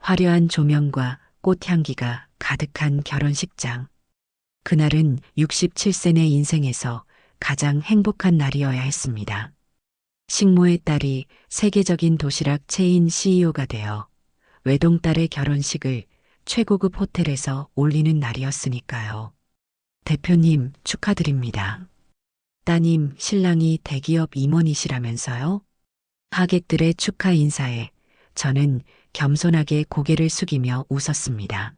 화려한 조명과 꽃향기가 가득한 결혼식장. 그날은 67세 내 인생에서 가장 행복한 날이어야 했습니다. 식모의 딸이 세계적인 도시락 체인 CEO가 되어 외동딸의 결혼식을 최고급 호텔에서 올리는 날이었으니까요. 대표님 축하드립니다. 따님 신랑이 대기업 임원이시라면서요? 하객들의 축하 인사에 저는 겸손하게 고개를 숙이며 웃었습니다.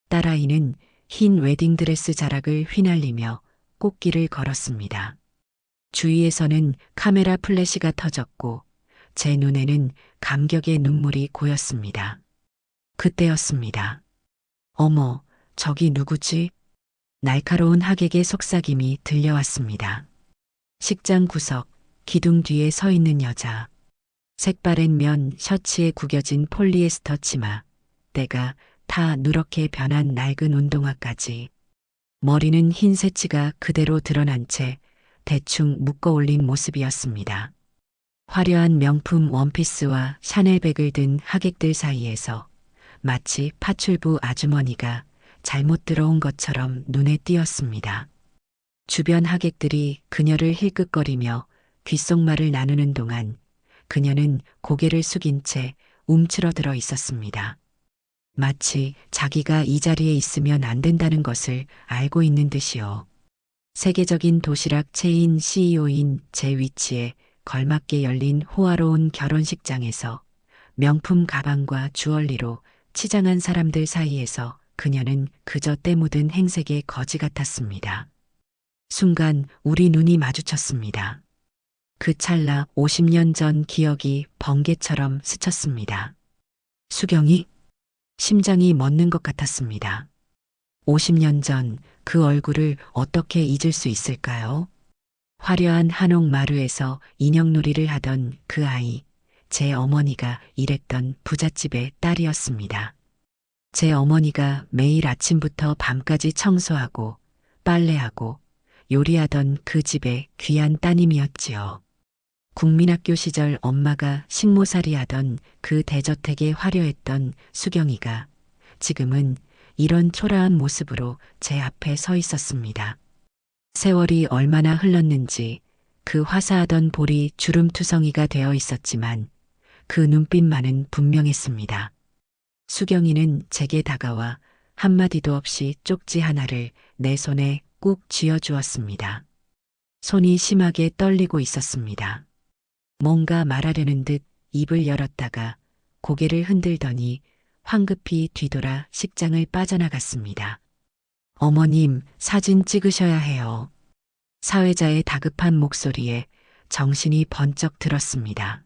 딸아이는 흰 웨딩드레스 자락을 휘날리며 꽃길을 걸었습니다. 주위에서는 카메라 플래시가 터졌고 제 눈에는 감격의 눈물이 고였습니다. 그때였습니다. 어머, 저기 누구지? 날카로운 하객의 속삭임이 들려왔습니다. 식장 구석, 기둥 뒤에 서 있는 여자. 색바랜 면 셔츠에 구겨진 폴리에스터 치마, 때가 다 누렇게 변한 낡은 운동화까지. 머리는 흰 새치가 그대로 드러난 채 대충 묶어 올린 모습이었습니다. 화려한 명품 원피스와 샤넬백을 든 하객들 사이에서 마치 파출부 아주머니가 잘못 들어온 것처럼 눈에 띄었습니다. 주변 하객들이 그녀를 힐끗거리며 귓속말을 나누는 동안 그녀는 고개를 숙인 채 움츠러들어 있었습니다. 마치 자기가 이 자리에 있으면 안 된다는 것을 알고 있는 듯이요. 세계적인 도시락 체인 CEO인 제 위치에 걸맞게 열린 호화로운 결혼식장에서 명품 가방과 주얼리로 치장한 사람들 사이에서 그녀는 그저 때 묻은 행색의 거지 같았습니다. 순간 우리 눈이 마주쳤습니다. 그 찰나 50년 전 기억이 번개처럼 스쳤습니다. 수경이? 심장이 멎는 것 같았습니다. 50년 전 그 얼굴을 어떻게 잊을 수 있을까요? 화려한 한옥마루에서 인형놀이를 하던 그 아이, 제 어머니가 일했던 부잣집의 딸이었습니다. 제 어머니가 매일 아침부터 밤까지 청소하고 빨래하고 요리하던 그 집의 귀한 따님이었지요. 국민학교 시절 엄마가 식모살이 하던 그 대저택에 화려했던 수경이가 지금은 이런 초라한 모습으로 제 앞에 서 있었습니다. 세월이 얼마나 흘렀는지 그 화사하던 볼이 주름투성이가 되어 있었지만 그 눈빛만은 분명했습니다. 수경이는 제게 다가와 한마디도 없이 쪽지 하나를 내 손에 꾹 쥐어주었습니다. 손이 심하게 떨리고 있었습니다. 뭔가 말하려는 듯 입을 열었다가 고개를 흔들더니 황급히 뒤돌아 식장을 빠져나갔습니다. 어머님, 사진 찍으셔야 해요. 사회자의 다급한 목소리에 정신이 번쩍 들었습니다.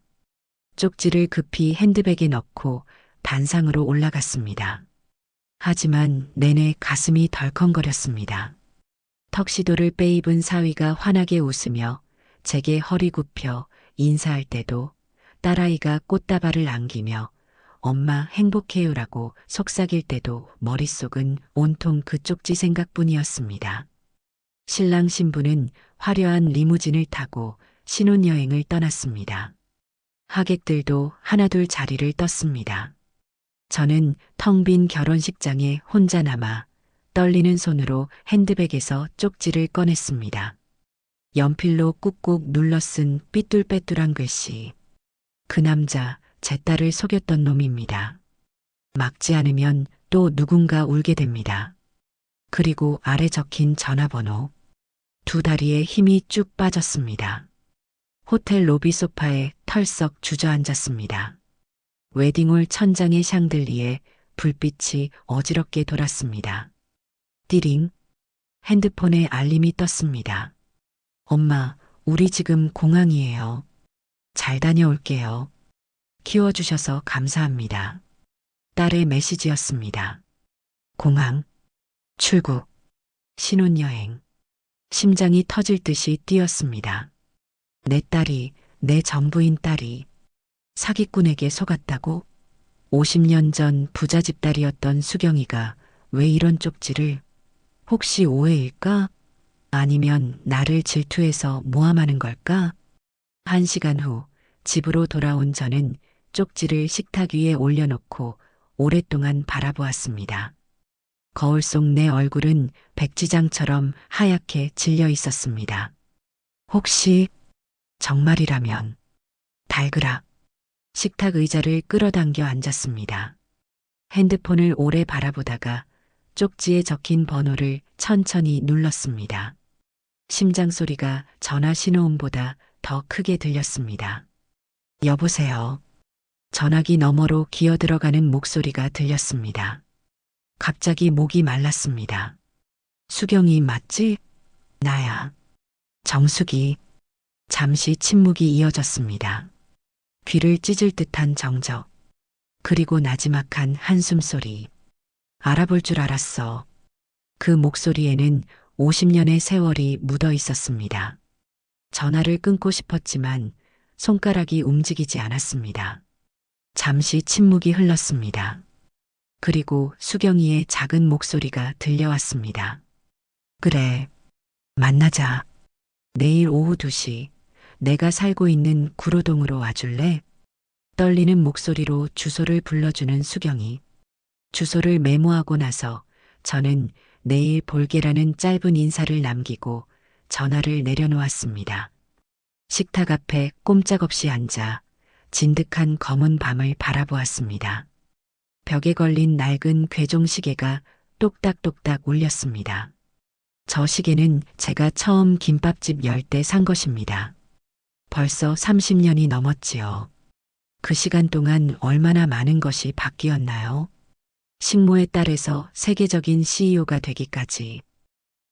쪽지를 급히 핸드백에 넣고 단상으로 올라갔습니다. 하지만 내내 가슴이 덜컹거렸습니다. 턱시도를 빼입은 사위가 환하게 웃으며 제게 허리 굽혀 인사할 때도 딸아이가 꽃다발을 안기며 엄마 행복해요라고 속삭일 때도 머릿속은 온통 그 쪽지 생각뿐이었습니다. 신랑 신부는 화려한 리무진을 타고 신혼여행을 떠났습니다. 하객들도 하나둘 자리를 떴습니다. 저는 텅 빈 결혼식장에 혼자 남아 떨리는 손으로 핸드백에서 쪽지를 꺼냈습니다. 연필로 꾹꾹 눌러 쓴 삐뚤빼뚤한 글씨. 그 남자, 제 딸을 속였던 놈입니다. 막지 않으면 또 누군가 울게 됩니다. 그리고 아래 적힌 전화번호. 두 다리에 힘이 쭉 빠졌습니다. 호텔 로비 소파에 털썩 주저앉았습니다. 웨딩홀 천장의 샹들리에 불빛이 어지럽게 돌았습니다. 띠링. 핸드폰에 알림이 떴습니다. 엄마, 우리 지금 공항이에요. 잘 다녀올게요. 키워주셔서 감사합니다. 딸의 메시지였습니다. 공항, 출국, 신혼여행. 심장이 터질 듯이 뛰었습니다. 내 딸이, 내 전부인 딸이 사기꾼에게 속았다고? 50년 전 부잣집 딸이었던 수경이가 왜 이런 쪽지를? 혹시 오해일까? 아니면 나를 질투해서 모함하는 걸까? 1시간 후 집으로 돌아온 저는 쪽지를 식탁 위에 올려놓고 오랫동안 바라보았습니다. 거울 속 내 얼굴은 백지장처럼 하얗게 질려 있었습니다. 혹시 정말이라면 달그락 식탁 의자를 끌어당겨 앉았습니다. 핸드폰을 오래 바라보다가 쪽지에 적힌 번호를 천천히 눌렀습니다. 심장 소리가 전화 신호음보다 더 크게 들렸습니다. 여보세요. 전화기 너머로 기어들어가는 목소리가 들렸습니다. 갑자기 목이 말랐습니다. 수경이 맞지? 나야. 정숙이. 잠시 침묵이 이어졌습니다. 귀를 찢을 듯한 정적. 그리고 나지막한 한숨 소리. 알아볼 줄 알았어. 그 목소리에는 50년의 세월이 묻어 있었습니다. 전화를 끊고 싶었지만 손가락이 움직이지 않았습니다. 잠시 침묵이 흘렀습니다. 그리고 수경이의 작은 목소리가 들려왔습니다. 그래, 만나자. 내일 오후 2시, 내가 살고 있는 구로동으로 와줄래? 떨리는 목소리로 주소를 불러주는 수경이. 주소를 메모하고 나서 저는 내일 볼게라는 짧은 인사를 남기고 전화를 내려놓았습니다. 식탁 앞에 꼼짝없이 앉아 진득한 검은 밤을 바라보았습니다. 벽에 걸린 낡은 괴종시계가 똑딱똑딱 울렸습니다. 저 시계는 제가 처음 김밥집 열 때 산 것입니다. 벌써 30년이 넘었지요. 그 시간 동안 얼마나 많은 것이 바뀌었나요? 식모의 딸에서 세계적인 CEO가 되기까지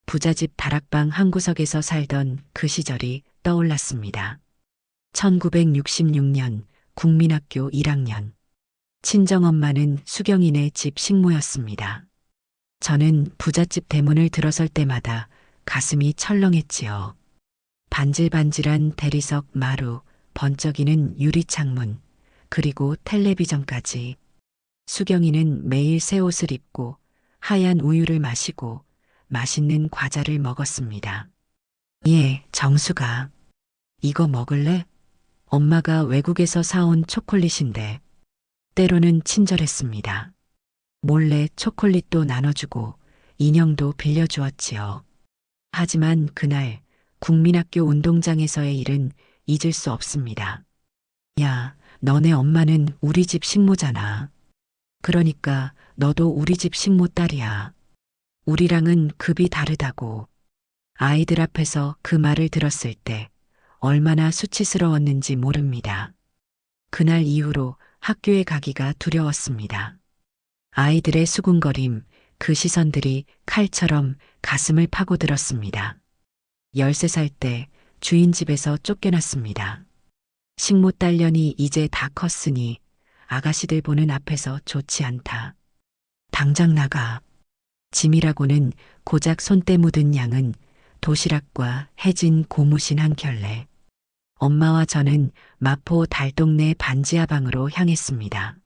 부잣집 다락방 한 구석에서 살던 그 시절이 떠올랐습니다. 1966년 국민학교 1학년. 친정엄마는 수경이네 집 식모였습니다. 저는 부잣집 대문을 들어설 때마다 가슴이 철렁했지요. 반질반질한 대리석 마루, 번쩍이는 유리창문, 그리고 텔레비전까지. 수경이는 매일 새 옷을 입고 하얀 우유를 마시고 맛있는 과자를 먹었습니다. 예, 정수가. 이거 먹을래? 엄마가 외국에서 사온 초콜릿인데. 때로는 친절했습니다. 몰래 초콜릿도 나눠주고 인형도 빌려주었지요. 하지만 그날 국민학교 운동장에서의 일은 잊을 수 없습니다. 야, 너네 엄마는 우리 집 식모잖아. 그러니까 너도 우리 집 식모 딸이야. 우리랑은 급이 다르다고. 아이들 앞에서 그 말을 들었을 때 얼마나 수치스러웠는지 모릅니다. 그날 이후로 학교에 가기가 두려웠습니다. 아이들의 수군거림, 그 시선들이 칼처럼 가슴을 파고들었습니다. 13살 때 주인 집에서 쫓겨났습니다. 식모 딸년이 이제 다 컸으니 아가씨들 보는 앞에서 좋지 않다. 당장 나가. 짐이라고는 고작 손때 묻은 양은 도시락과 해진 고무신 한 켤레. 엄마와 저는 마포 달동네 반지하방으로 향했습니다.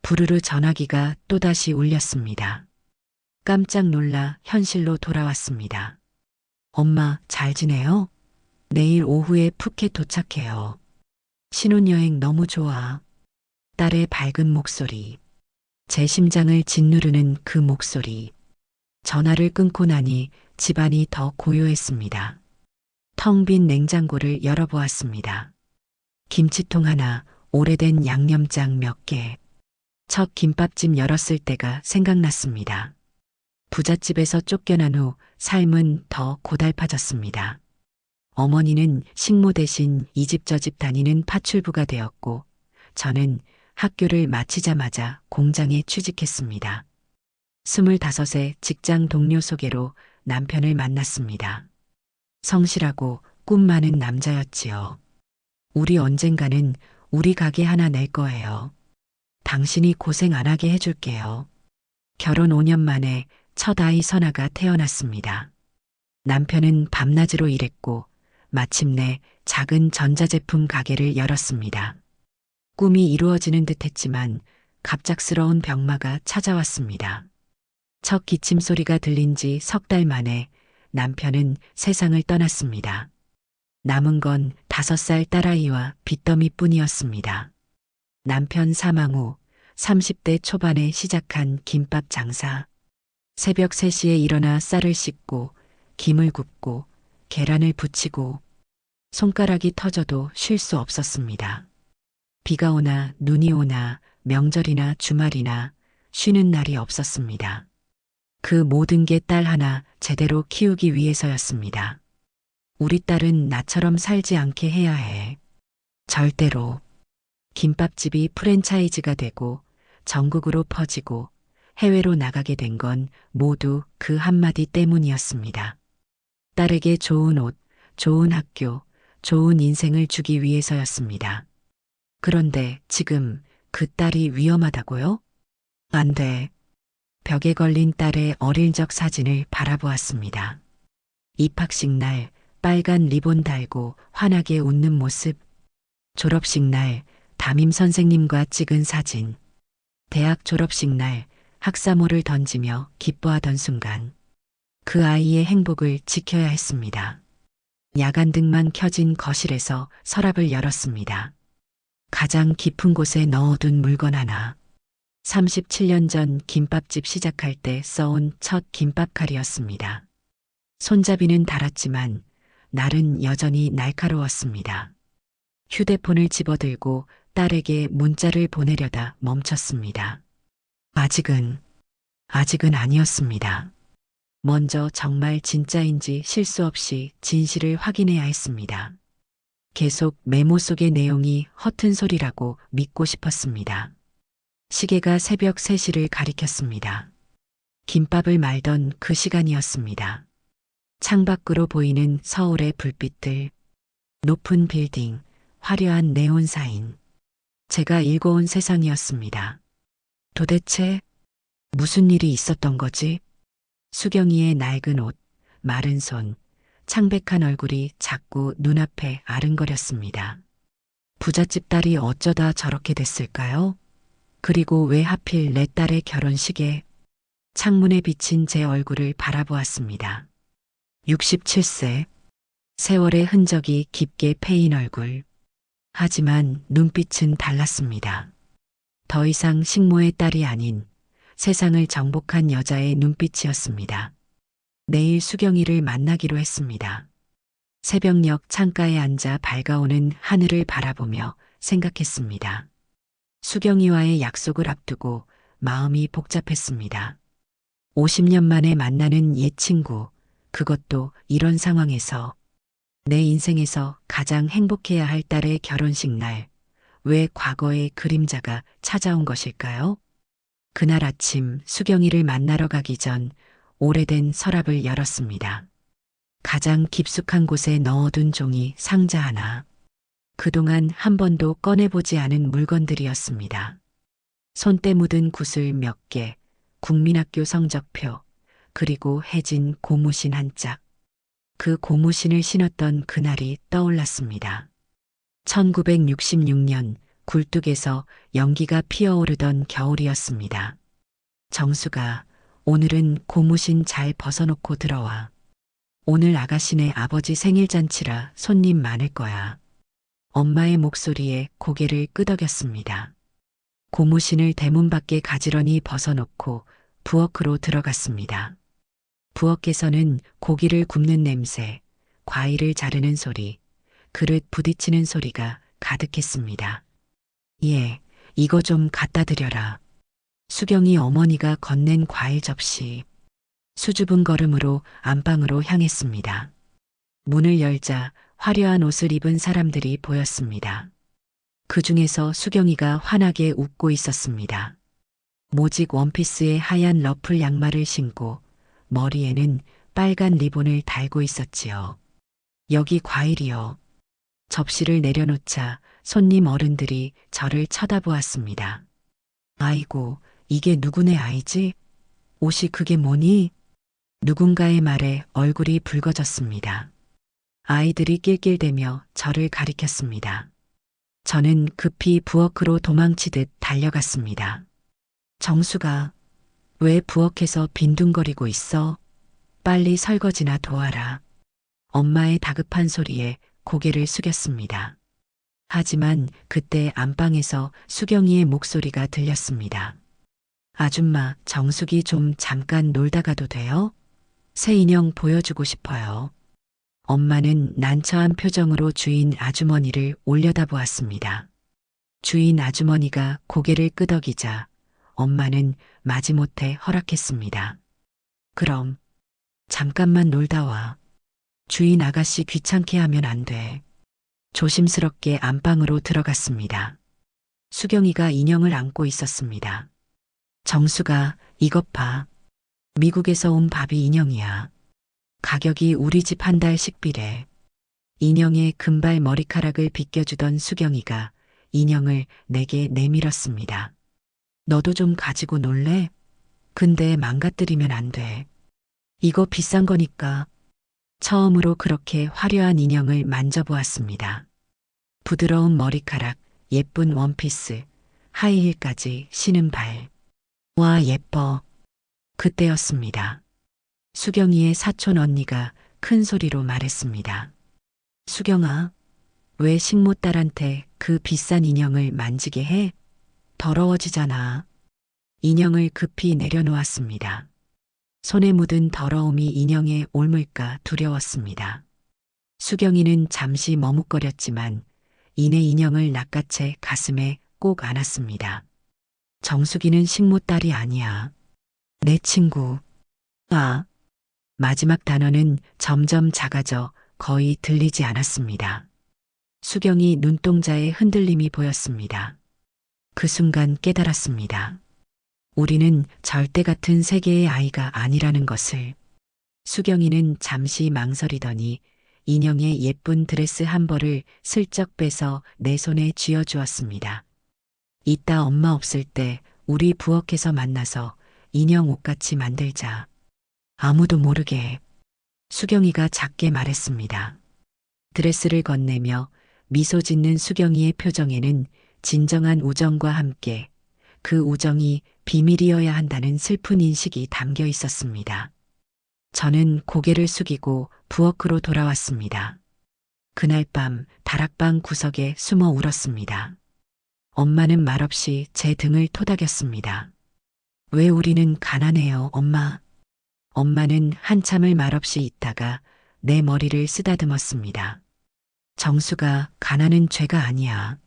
부르르 전화기가 또다시 울렸습니다. 깜짝 놀라 현실로 돌아왔습니다. 엄마, 잘 지내요? 내일 오후에 푸켓 도착해요. 신혼여행 너무 좋아. 딸의 밝은 목소리. 제 심장을 짓누르는 그 목소리. 전화를 끊고 나니 집안이 더 고요했습니다. 텅 빈 냉장고를 열어보았습니다. 김치통 하나, 오래된 양념장 몇 개. 첫 김밥집 열었을 때가 생각났습니다. 부잣집에서 쫓겨난 후 삶은 더 고달파졌습니다. 어머니는 식모 대신 이 집 저 집 다니는 파출부가 되었고 저는 학교를 마치자마자 공장에 취직했습니다. 25세 직장 동료 소개로 남편을 만났습니다. 성실하고 꿈 많은 남자였지요. 우리 언젠가는 우리 가게 하나 낼 거예요. 당신이 고생 안 하게 해줄게요. 결혼 5년 만에 첫 아이 선아가 태어났습니다. 남편은 밤낮으로 일했고 마침내 작은 전자제품 가게를 열었습니다. 꿈이 이루어지는 듯 했지만 갑작스러운 병마가 찾아왔습니다. 첫 기침 소리가 들린 지 석 달 만에 남편은 세상을 떠났습니다. 남은 건 5살 딸아이와 빚더미뿐이었습니다. 남편 사망 후 30대 초반에 시작한 김밥 장사. 새벽 3시에 일어나 쌀을 씻고 김을 굽고 계란을 부치고 손가락이 터져도 쉴 수 없었습니다. 비가 오나 눈이 오나 명절이나 주말이나 쉬는 날이 없었습니다. 그 모든 게 딸 하나 제대로 키우기 위해서였습니다. 우리 딸은 나처럼 살지 않게 해야 해. 절대로. 김밥집이 프랜차이즈가 되고 전국으로 퍼지고 해외로 나가게 된 건 모두 그 한마디 때문이었습니다. 딸에게 좋은 옷, 좋은 학교, 좋은 인생을 주기 위해서였습니다. 그런데 지금 그 딸이 위험하다고요? 안 돼. 벽에 걸린 딸의 어릴 적 사진을 바라보았습니다. 입학식 날 빨간 리본 달고 환하게 웃는 모습. 졸업식 날 담임 선생님과 찍은 사진. 대학 졸업식 날 학사모를 던지며 기뻐하던 순간. 그 아이의 행복을 지켜야 했습니다. 야간등만 켜진 거실에서 서랍을 열었습니다. 가장 깊은 곳에 넣어둔 물건 하나. 37년 전 김밥집 시작할 때 써온 첫 김밥칼이었습니다. 손잡이는 닳았지만 날은 여전히 날카로웠습니다. 휴대폰을 집어들고 딸에게 문자를 보내려다 멈췄습니다. 아직은 아니었습니다. 먼저 정말 진짜인지 실수 없이 진실을 확인해야 했습니다. 계속 메모 속의 내용이 허튼 소리라고 믿고 싶었습니다. 시계가 새벽 3시를 가리켰습니다. 김밥을 말던 그 시간이었습니다. 창밖으로 보이는 서울의 불빛들, 높은 빌딩, 화려한 네온 사인. 제가 읽어온 세상이었습니다. 도대체 무슨 일이 있었던 거지? 수경이의 낡은 옷, 마른 손, 창백한 얼굴이 자꾸 눈앞에 아른거렸습니다. 부잣집 딸이 어쩌다 저렇게 됐을까요? 그리고 왜 하필 내 딸의 결혼식에? 창문에 비친 제 얼굴을 바라보았습니다. 67세, 세월의 흔적이 깊게 패인 얼굴. 하지만 눈빛은 달랐습니다. 더 이상 식모의 딸이 아닌 세상을 정복한 여자의 눈빛이었습니다. 내일 수경이를 만나기로 했습니다. 새벽녘 창가에 앉아 밝아오는 하늘을 바라보며 생각했습니다. 수경이와의 약속을 앞두고 마음이 복잡했습니다. 50년 만에 만나는 옛 친구, 그것도 이런 상황에서 내 인생에서 가장 행복해야 할 딸의 결혼식 날, 왜 과거의 그림자가 찾아온 것일까요? 그날 아침 수경이를 만나러 가기 전 오래된 서랍을 열었습니다. 가장 깊숙한 곳에 넣어둔 종이 상자 하나. 그동안 한 번도 꺼내보지 않은 물건들이었습니다. 손때 묻은 구슬 몇 개, 국민학교 성적표, 그리고 해진 고무신 한 짝. 그 고무신을 신었던 그날이 떠올랐습니다. 1966년 굴뚝에서 연기가 피어오르던 겨울이었습니다. 정수가 오늘은 고무신 잘 벗어놓고 들어와. 오늘 아가씨네 아버지 생일잔치라 손님 많을 거야. 엄마의 목소리에 고개를 끄덕였습니다. 고무신을 대문 밖에 가지런히 벗어놓고 부엌으로 들어갔습니다. 부엌에서는 고기를 굽는 냄새, 과일을 자르는 소리, 그릇 부딪히는 소리가 가득했습니다. 예, 이거 좀 갖다 드려라. 수경이 어머니가 건넨 과일 접시. 수줍은 걸음으로 안방으로 향했습니다. 문을 열자 화려한 옷을 입은 사람들이 보였습니다. 그 중에서 수경이가 환하게 웃고 있었습니다. 모직 원피스에 하얀 러플 양말을 신고 머리에는 빨간 리본을 달고 있었지요. 여기 과일이요. 접시를 내려놓자 손님 어른들이 저를 쳐다보았습니다. 아이고, 이게 누구네 아이지? 옷이 그게 뭐니? 누군가의 말에 얼굴이 붉어졌습니다. 아이들이 낄낄대며 저를 가리켰습니다. 저는 급히 부엌으로 도망치듯 달려갔습니다. 정수가 왜 부엌에서 빈둥거리고 있어? 빨리 설거지나 도와라. 엄마의 다급한 소리에 고개를 숙였습니다. 하지만 그때 안방에서 수경이의 목소리가 들렸습니다. 아줌마, 정숙이 좀 잠깐 놀다 가도 돼요? 새 인형 보여주고 싶어요. 엄마는 난처한 표정으로 주인 아주머니를 올려다보았습니다. 주인 아주머니가 고개를 끄덕이자 엄마는 마지못해 허락했습니다. 그럼 잠깐만 놀다 와. 주인 아가씨 귀찮게 하면 안 돼. 조심스럽게 안방으로 들어갔습니다. 수경이가 인형을 안고 있었습니다. 정수가 이것 봐. 미국에서 온 바비 인형이야. 가격이 우리 집 한 달 식비래. 인형의 금발 머리카락을 빗겨주던 수경이가 인형을 내게 내밀었습니다. 너도 좀 가지고 놀래? 근데 망가뜨리면 안 돼. 이거 비싼 거니까. 처음으로 그렇게 화려한 인형을 만져보았습니다. 부드러운 머리카락, 예쁜 원피스, 하이힐까지 신은 발. 와, 예뻐. 그때였습니다. 수경이의 사촌 언니가 큰 소리로 말했습니다. 수경아, 왜 식모딸한테 그 비싼 인형을 만지게 해? 더러워지잖아. 인형을 급히 내려놓았습니다. 손에 묻은 더러움이 인형에 옮을까 두려웠습니다. 수경이는 잠시 머뭇거렸지만 이내 인형을 낚아채 가슴에 꼭 안았습니다. 정숙이는 식모딸이 아니야. 내 친구. 아. 마지막 단어는 점점 작아져 거의 들리지 않았습니다. 수경이 눈동자에 흔들림이 보였습니다. 그 순간 깨달았습니다. 우리는 절대 같은 세계의 아이가 아니라는 것을. 수경이는 잠시 망설이더니 인형의 예쁜 드레스 한 벌을 슬쩍 빼서 내 손에 쥐어주었습니다. 이따 엄마 없을 때 우리 부엌에서 만나서 인형 옷같이 만들자. 아무도 모르게. 수경이가 작게 말했습니다. 드레스를 건네며 미소 짓는 수경이의 표정에는 진정한 우정과 함께 그 우정이 비밀이어야 한다는 슬픈 인식이 담겨 있었습니다. 저는 고개를 숙이고 부엌으로 돌아왔습니다. 그날 밤 다락방 구석에 숨어 울었습니다. 엄마는 말없이 제 등을 토닥였습니다. 왜 우리는 가난해요, 엄마? 엄마는 한참을 말없이 있다가 내 머리를 쓰다듬었습니다. 정수가 가난은 죄가 아니야.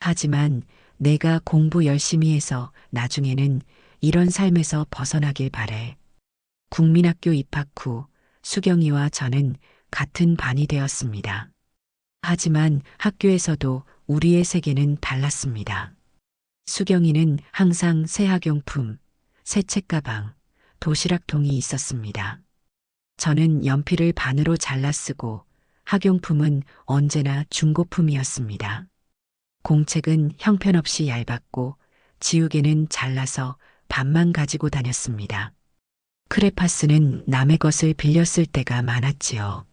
하지만 내가 공부 열심히 해서 나중에는 이런 삶에서 벗어나길 바래. 국민학교 입학 후 수경이와 저는 같은 반이 되었습니다. 하지만 학교에서도 우리의 세계는 달랐습니다. 수경이는 항상 새 학용품, 새 책가방, 도시락통이 있었습니다. 저는 연필을 반으로 잘라 쓰고 학용품은 언제나 중고품이었습니다. 공책은 형편없이 얇았고 지우개는 잘라서 반만 가지고 다녔습니다. 크레파스는 남의 것을 빌렸을 때가 많았지요.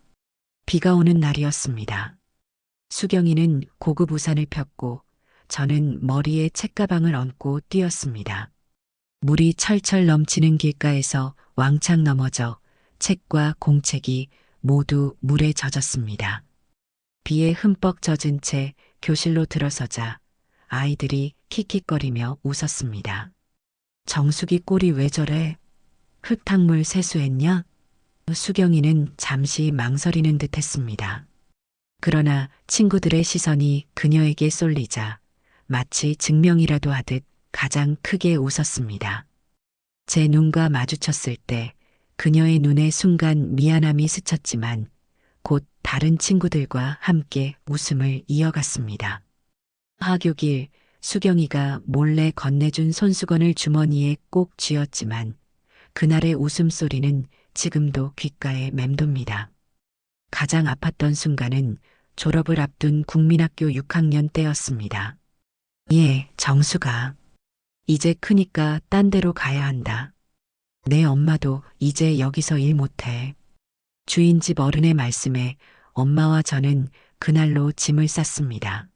비가 오는 날이었습니다. 수경이는 고급 우산을 폈고 저는 머리에 책가방을 얹고 뛰었습니다. 물이 철철 넘치는 길가에서 왕창 넘어져 책과 공책이 모두 물에 젖었습니다. 비에 흠뻑 젖은 채 교실로 들어서자 아이들이 킥킥거리며 웃었습니다. 정숙이 꼴이 왜 저래? 흙탕물 세수했냐? 수경이는 잠시 망설이는 듯 했습니다. 그러나 친구들의 시선이 그녀에게 쏠리자 마치 증명이라도 하듯 가장 크게 웃었습니다. 제 눈과 마주쳤을 때 그녀의 눈에 순간 미안함이 스쳤지만 곧 다른 친구들과 함께 웃음을 이어갔습니다. 하교길 수경이가 몰래 건네준 손수건을 주머니에 꼭 쥐었지만 그날의 웃음소리는 지금도 귓가에 맴돕니다. 가장 아팠던 순간은 졸업을 앞둔 국민학교 6학년 때였습니다. 예, 정수가. 이제 크니까 딴 데로 가야 한다. 내 엄마도 이제 여기서 일 못해. 주인집 어른의 말씀에 엄마와 저는 그날로 짐을 쌌습니다.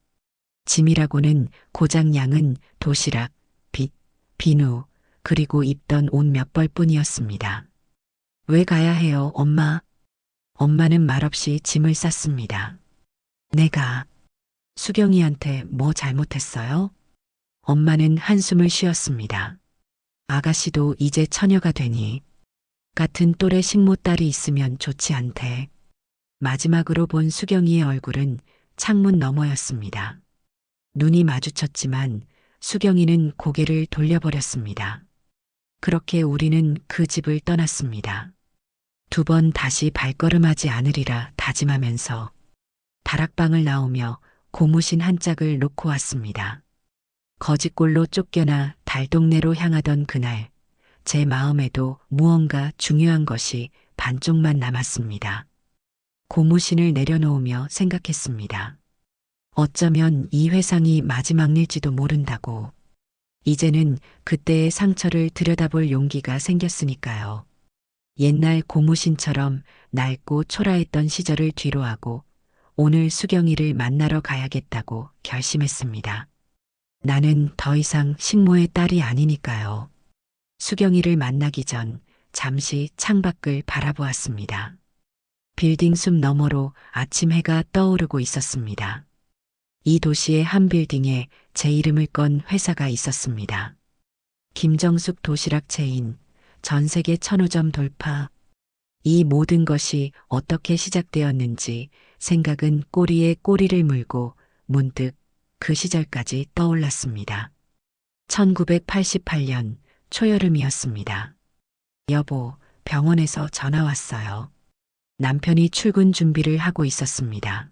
짐이라고는 고작 양은 도시락, 빗, 비누, 그리고 입던 옷 몇 벌뿐이었습니다. 왜 가야 해요, 엄마? 엄마는 말없이 짐을 쌌습니다. 내가 수경이한테 뭐 잘못했어요? 엄마는 한숨을 쉬었습니다. 아가씨도 이제 처녀가 되니 같은 또래 식모딸이 있으면 좋지 않대. 마지막으로 본 수경이의 얼굴은 창문 너머였습니다. 눈이 마주쳤지만 수경이는 고개를 돌려버렸습니다. 그렇게 우리는 그 집을 떠났습니다. 2번 다시 발걸음하지 않으리라 다짐하면서 다락방을 나오며 고무신 한 짝을 놓고 왔습니다. 거짓골로 쫓겨나 달동네로 향하던 그날, 제 마음에도 무언가 중요한 것이 반쪽만 남았습니다. 고무신을 내려놓으며 생각했습니다. 어쩌면 이 회상이 마지막일지도 모른다고. 이제는 그때의 상처를 들여다볼 용기가 생겼으니까요. 옛날 고무신처럼 낡고 초라했던 시절을 뒤로하고 오늘 수경이를 만나러 가야겠다고 결심했습니다. 나는 더 이상 식모의 딸이 아니니까요. 수경이를 만나기 전 잠시 창밖을 바라보았습니다. 빌딩 숲 너머로 아침 해가 떠오르고 있었습니다. 이 도시의 한 빌딩에 제 이름을 건 회사가 있었습니다. 김정숙 도시락 체인, 전 세계 1000호점 돌파. 이 모든 것이 어떻게 시작되었는지 생각은 꼬리에 꼬리를 물고 문득 그 시절까지 떠올랐습니다. 1988년 초여름이었습니다. 여보, 병원에서 전화 왔어요. 남편이 출근 준비를 하고 있었습니다.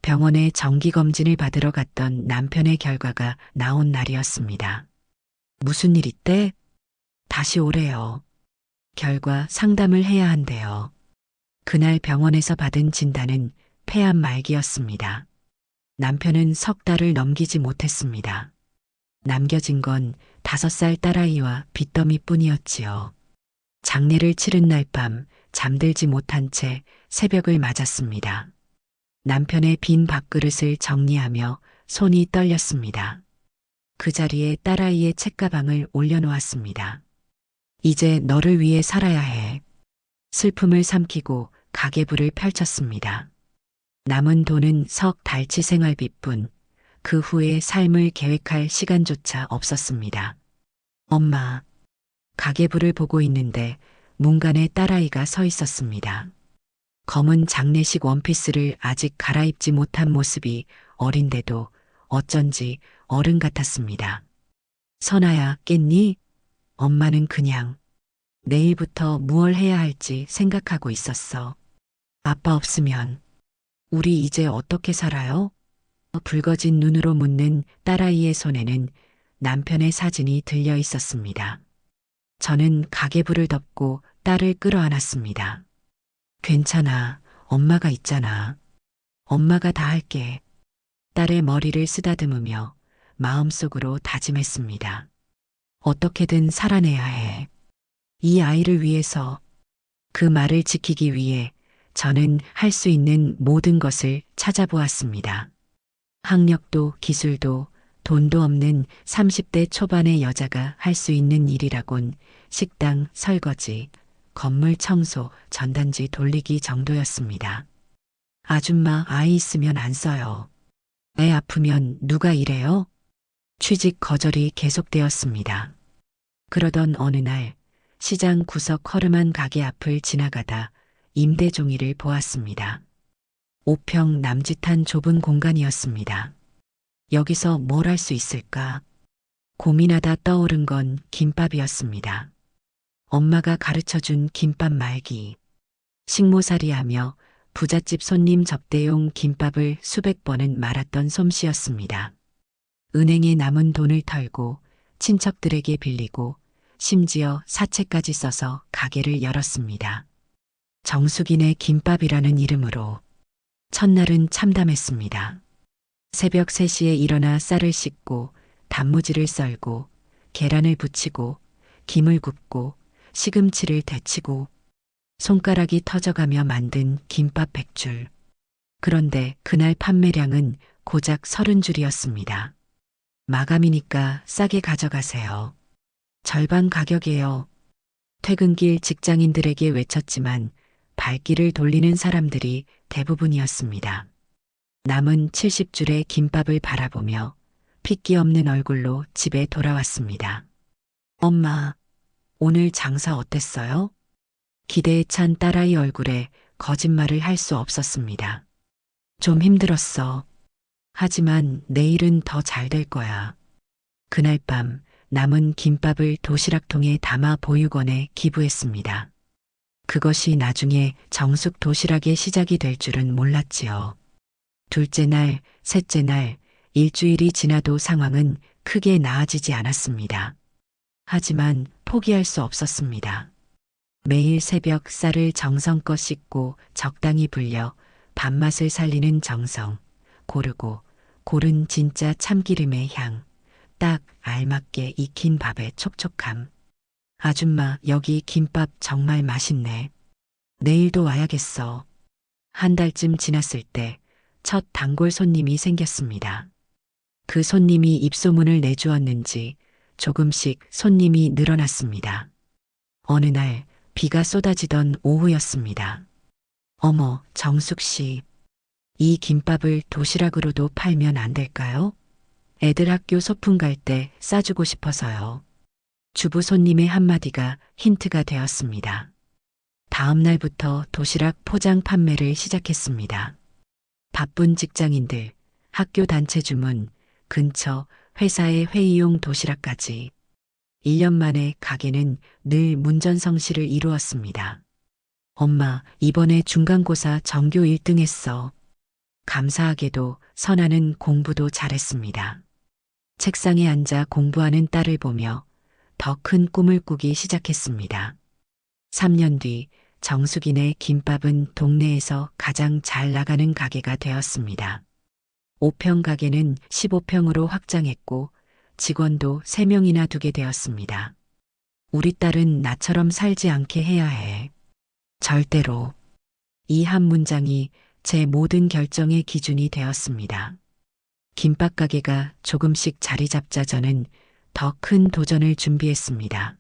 병원에 정기검진을 받으러 갔던 남편의 결과가 나온 날이었습니다. 무슨 일 있대? 다시 오래요. 결과 상담을 해야 한대요. 그날 병원에서 받은 진단은 폐암 말기였습니다. 남편은 3달을 넘기지 못했습니다. 남겨진 건 5살 딸아이와 빚더미뿐이었지요. 장례를 치른 날 밤 잠들지 못한 채 새벽을 맞았습니다. 남편의 빈 밥그릇을 정리하며 손이 떨렸습니다. 그 자리에 딸아이의 책가방을 올려놓았습니다. 이제 너를 위해 살아야 해. 슬픔을 삼키고 가계부를 펼쳤습니다. 남은 돈은 석 달치 생활비뿐, 그 후의 삶을 계획할 시간조차 없었습니다. 엄마, 가계부를 보고 있는데 문간에 딸아이가 서 있었습니다. 검은 장례식 원피스를 아직 갈아입지 못한 모습이 어린데도 어쩐지 어른 같았습니다. 선아야, 깼니? 엄마는 그냥 내일부터 무얼 해야 할지 생각하고 있었어. 아빠 없으면 우리 이제 어떻게 살아요? 붉어진 눈으로 묻는 딸아이의 손에는 남편의 사진이 들려 있었습니다. 저는 가계부를 덮고 딸을 끌어안았습니다. 괜찮아, 엄마가 있잖아. 엄마가 다 할게. 딸의 머리를 쓰다듬으며 마음속으로 다짐했습니다. 어떻게든 살아내야 해. 이 아이를 위해서. 그 말을 지키기 위해 저는 할 수 있는 모든 것을 찾아보았습니다. 학력도 기술도 돈도 없는 30대 초반의 여자가 할 수 있는 일이라곤 식당, 설거지, 건물 청소, 전단지 돌리기 정도였습니다. 아줌마, 아이 있으면 안 써요. 애 아프면 누가 일해요? 취직 거절이 계속되었습니다. 그러던 어느 날 시장 구석 허름한 가게 앞을 지나가다 임대 종이를 보았습니다. 5평 남짓한 좁은 공간이었습니다. 여기서 뭘 할 수 있을까? 고민하다 떠오른 건 김밥이었습니다. 엄마가 가르쳐준 김밥 말기. 식모살이하며 부잣집 손님 접대용 김밥을 수백 번은 말았던 솜씨였습니다. 은행에 남은 돈을 털고 친척들에게 빌리고 심지어 사채까지 써서 가게를 열었습니다. 정숙이네 김밥이라는 이름으로. 첫날은 참담했습니다. 새벽 3시에 일어나 쌀을 씻고 단무지를 썰고 계란을 부치고 김을 굽고 시금치를 데치고 손가락이 터져가며 만든 김밥 100줄. 그런데 그날 판매량은 고작 30줄이었습니다. 마감이니까 싸게 가져가세요. 절반 가격이에요. 퇴근길 직장인들에게 외쳤지만 발길을 돌리는 사람들이 대부분이었습니다. 남은 70줄의 김밥을 바라보며 핏기 없는 얼굴로 집에 돌아왔습니다. 엄마, 오늘 장사 어땠어요? 기대에 찬 딸아이 얼굴에 거짓말을 할 수 없었습니다. 좀 힘들었어. 하지만 내일은 더 잘 될 거야. 그날 밤 남은 김밥을 도시락통에 담아 보육원에 기부했습니다. 그것이 나중에 정숙 도시락의 시작이 될 줄은 몰랐지요. 둘째 날, 셋째 날, 일주일이 지나도 상황은 크게 나아지지 않았습니다. 하지만 포기할 수 없었습니다. 매일 새벽 쌀을 정성껏 씻고 적당히 불려 밥맛을 살리는 정성, 고르고 고른 진짜 참기름의 향, 딱 알맞게 익힌 밥의 촉촉함. 아줌마, 여기 김밥 정말 맛있네. 내일도 와야겠어. 한 달쯤 지났을 때 첫 단골 손님이 생겼습니다. 그 손님이 입소문을 내주었는지 조금씩 손님이 늘어났습니다. 어느 날 비가 쏟아지던 오후였습니다. 어머, 정숙 씨. 이 김밥을 도시락으로도 팔면 안 될까요? 애들 학교 소풍 갈 때 싸주고 싶어서요. 주부 손님의 한마디가 힌트가 되었습니다. 다음 날부터 도시락 포장 판매를 시작했습니다. 바쁜 직장인들, 학교 단체 주문, 근처 회사의 회의용 도시락까지 1년 만에 가게는 늘 문전성시를 이루었습니다. 엄마, 이번에 중간고사 전교 1등 했어. 감사하게도 선아는 공부도 잘했습니다. 책상에 앉아 공부하는 딸을 보며 더 큰 꿈을 꾸기 시작했습니다. 3년 뒤 정숙이네 김밥은 동네에서 가장 잘 나가는 가게가 되었습니다. 5평 가게는 15평으로 확장했고 직원도 3명이나 두게 되었습니다. 우리 딸은 나처럼 살지 않게 해야 해. 절대로. 이 한 문장이 제 모든 결정의 기준이 되었습니다. 김밥 가게가 조금씩 자리 잡자 저는 더 큰 도전을 준비했습니다.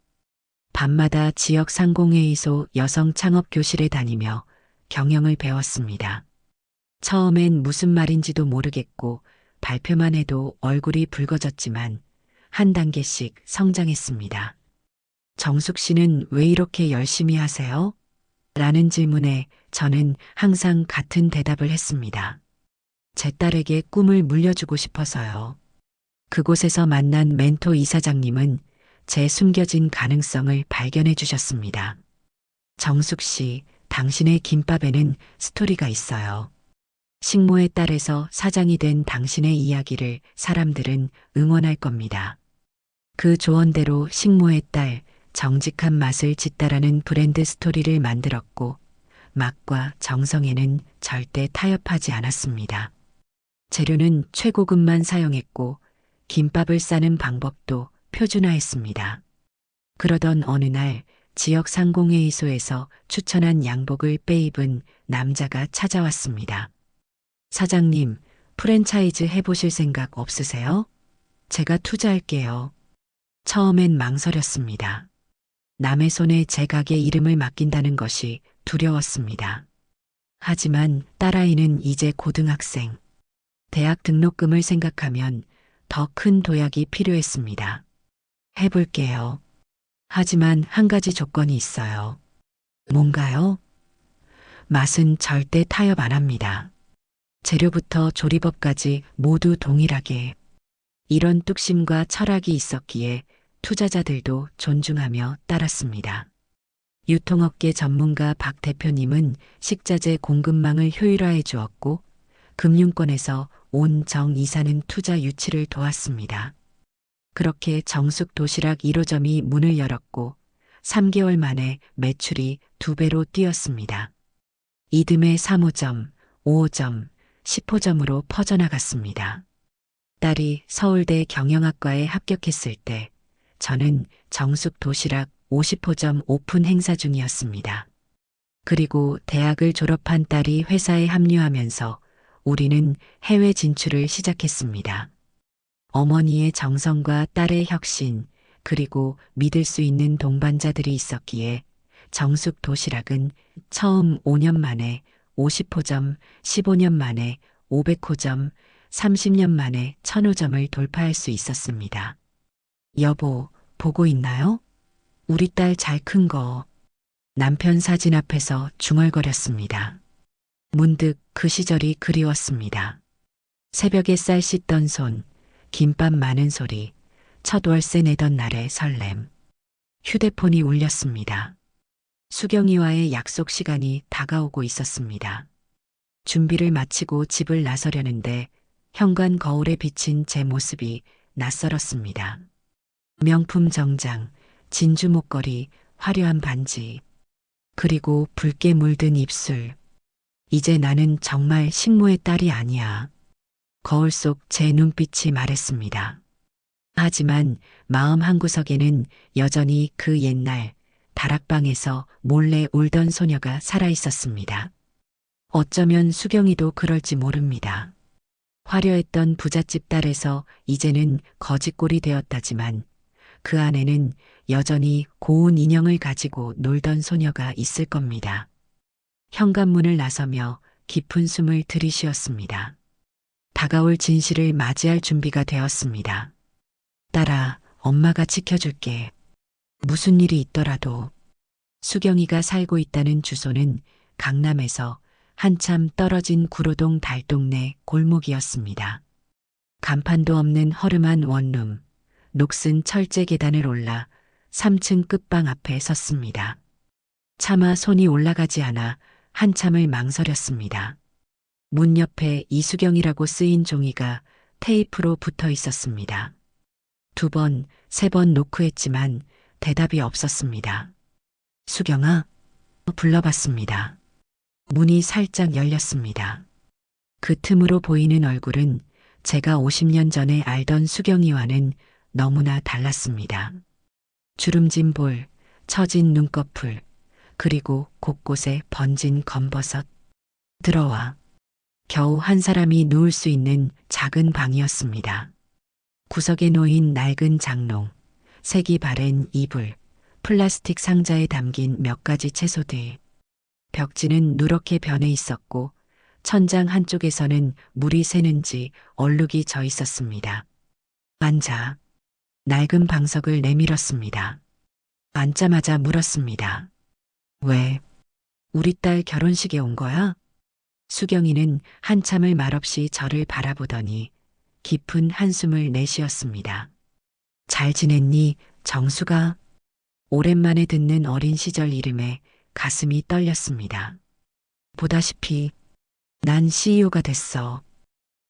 밤마다 지역 상공회의소 여성 창업 교실에 다니며 경영을 배웠습니다. 처음엔 무슨 말인지도 모르겠고 발표만 해도 얼굴이 붉어졌지만 한 단계씩 성장했습니다. 정숙 씨는 왜 이렇게 열심히 하세요? 라는 질문에 저는 항상 같은 대답을 했습니다. 제 딸에게 꿈을 물려주고 싶어서요. 그곳에서 만난 멘토 이사장님은 제 숨겨진 가능성을 발견해 주셨습니다. 정숙 씨, 당신의 김밥에는 스토리가 있어요. 식모의 딸에서 사장이 된 당신의 이야기를 사람들은 응원할 겁니다. 그 조언대로 식모의 딸, 정직한 맛을 짓다라는 브랜드 스토리를 만들었고 맛과 정성에는 절대 타협하지 않았습니다. 재료는 최고급만 사용했고 김밥을 싸는 방법도 표준화했습니다. 그러던 어느 날 지역 상공회의소에서 추천한 양복을 빼입은 남자가 찾아왔습니다. 사장님, 프랜차이즈 해보실 생각 없으세요? 제가 투자할게요. 처음엔 망설였습니다. 남의 손에 제 가게 이름을 맡긴다는 것이 두려웠습니다. 하지만 딸아이는 이제 고등학생. 대학 등록금을 생각하면 더 큰 도약이 필요했습니다. 해볼게요. 하지만 한 가지 조건이 있어요. 뭔가요? 맛은 절대 타협 안 합니다. 재료부터 조리법까지 모두 동일하게. 이런 뚝심과 철학이 있었기에 투자자들도 존중하며 따랐습니다. 유통업계 전문가 박 대표님은 식자재 공급망을 효율화해 주었고 금융권에서 온 정 이사는 투자 유치를 도왔습니다. 그렇게 정숙 도시락 1호점이 문을 열었고 3개월 만에 매출이 2배로 뛰었습니다. 이듬해 3호점, 5호점, 10호점으로 퍼져나갔습니다. 딸이 서울대 경영학과에 합격했을 때 저는 정숙 도시락 50호점 오픈 행사 중이었습니다. 그리고 대학을 졸업한 딸이 회사에 합류하면서 우리는 해외 진출을 시작했습니다. 어머니의 정성과 딸의 혁신, 그리고 믿을 수 있는 동반자들이 있었기에 정숙 도시락은 처음 5년 만에 50호점, 15년 만에 500호점, 30년 만에 1000호점을 돌파할 수 있었습니다. 여보, 보고 있나요? 우리 딸 잘 큰 거. 남편 사진 앞에서 중얼거렸습니다. 문득 그 시절이 그리웠습니다. 새벽에 쌀 씻던 손, 김밥 마는 소리, 첫 월세 내던 날의 설렘. 휴대폰이 울렸습니다. 수경이와의 약속 시간이 다가오고 있었습니다. 준비를 마치고 집을 나서려는데 현관 거울에 비친 제 모습이 낯설었습니다. 명품 정장, 진주 목걸이, 화려한 반지, 그리고 붉게 물든 입술. 이제 나는 정말 식모의 딸이 아니야. 거울 속 제 눈빛이 말했습니다. 하지만 마음 한구석에는 여전히 그 옛날 다락방에서 몰래 울던 소녀가 살아 있었습니다. 어쩌면 수경이도 그럴지 모릅니다. 화려했던 부잣집 딸에서 이제는 거지꼴이 되었다지만 그 안에는 여전히 고운 인형을 가지고 놀던 소녀가 있을 겁니다. 현관문을 나서며 깊은 숨을 들이쉬었습니다. 다가올 진실을 맞이할 준비가 되었습니다. 딸아, 엄마가 지켜줄게. 무슨 일이 있더라도. 수경이가 살고 있다는 주소는 강남에서 한참 떨어진 구로동 달동네 골목이었습니다. 간판도 없는 허름한 원룸, 녹슨 철제 계단을 올라 3층 끝방 앞에 섰습니다. 차마 손이 올라가지 않아 한참을 망설였습니다. 문 옆에 이수경이라고 쓰인 종이가 테이프로 붙어 있었습니다. 2번, 3번 노크했지만 대답이 없었습니다. 수경아? 불러봤습니다. 문이 살짝 열렸습니다. 그 틈으로 보이는 얼굴은 제가 50년 전에 알던 수경이와는 너무나 달랐습니다. 주름진 볼, 처진 눈꺼풀, 그리고 곳곳에 번진 검버섯. 들어와. 겨우 한 사람이 누울 수 있는 작은 방이었습니다. 구석에 놓인 낡은 장롱, 색이 바랜 이불, 플라스틱 상자에 담긴 몇 가지 채소들. 벽지는 누렇게 변해 있었고 천장 한쪽에서는 물이 새는지 얼룩이 져 있었습니다. 앉아. 낡은 방석을 내밀었습니다. 앉자마자 물었습니다. 왜? 우리 딸 결혼식에 온 거야? 수경이는 한참을 말없이 저를 바라보더니 깊은 한숨을 내쉬었습니다. 잘 지냈니, 정수가? 오랜만에 듣는 어린 시절 이름에 가슴이 떨렸습니다. 보다시피 난 CEO가 됐어.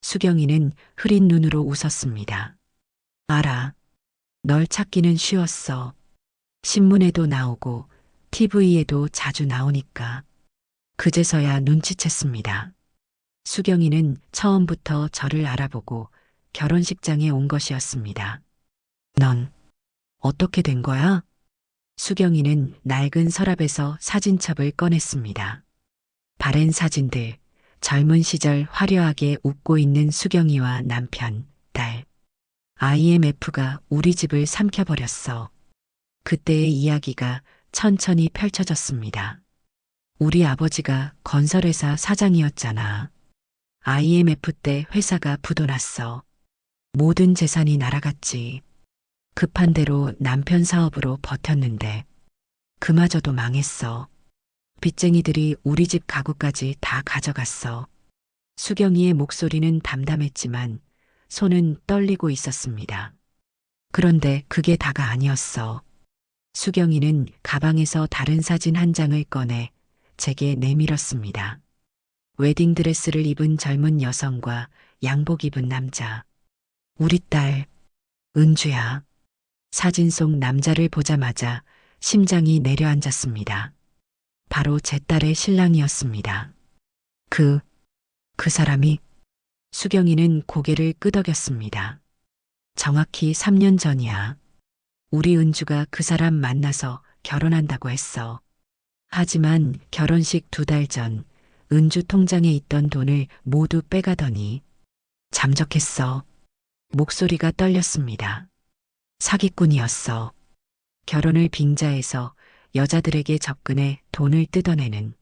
수경이는 흐린 눈으로 웃었습니다. 알아. 널 찾기는 쉬웠어. 신문에도 나오고 TV에도 자주 나오니까. 그제서야 눈치챘습니다. 수경이는 처음부터 저를 알아보고 결혼식장에 온 것이었습니다. 넌 어떻게 된 거야? 수경이는 낡은 서랍에서 사진첩을 꺼냈습니다. 바랜 사진들, 젊은 시절 화려하게 웃고 있는 수경이와 남편, 딸. IMF가 우리 집을 삼켜버렸어. 그때의 이야기가 천천히 펼쳐졌습니다. 우리 아버지가 건설회사 사장이었잖아. IMF 때 회사가 부도났어. 모든 재산이 날아갔지. 급한 대로 남편 사업으로 버텼는데 그마저도 망했어. 빚쟁이들이 우리 집 가구까지 다 가져갔어. 수경이의 목소리는 담담했지만 손은 떨리고 있었습니다. 그런데 그게 다가 아니었어. 수경이는 가방에서 다른 사진 한 장을 꺼내 제게 내밀었습니다. 웨딩드레스를 입은 젊은 여성과 양복 입은 남자. 우리 딸, 은주야. 사진 속 남자를 보자마자 심장이 내려앉았습니다. 바로 제 딸의 신랑이었습니다. 그 사람이? 수경이는 고개를 끄덕였습니다. 정확히 3년 전이야. 우리 은주가 그 사람 만나서 결혼한다고 했어. 하지만 결혼식 2달 전 은주 통장에 있던 돈을 모두 빼가더니 잠적했어. 목소리가 떨렸습니다. 사기꾼이었어. 결혼을 빙자해서 여자들에게 접근해 돈을 뜯어내는.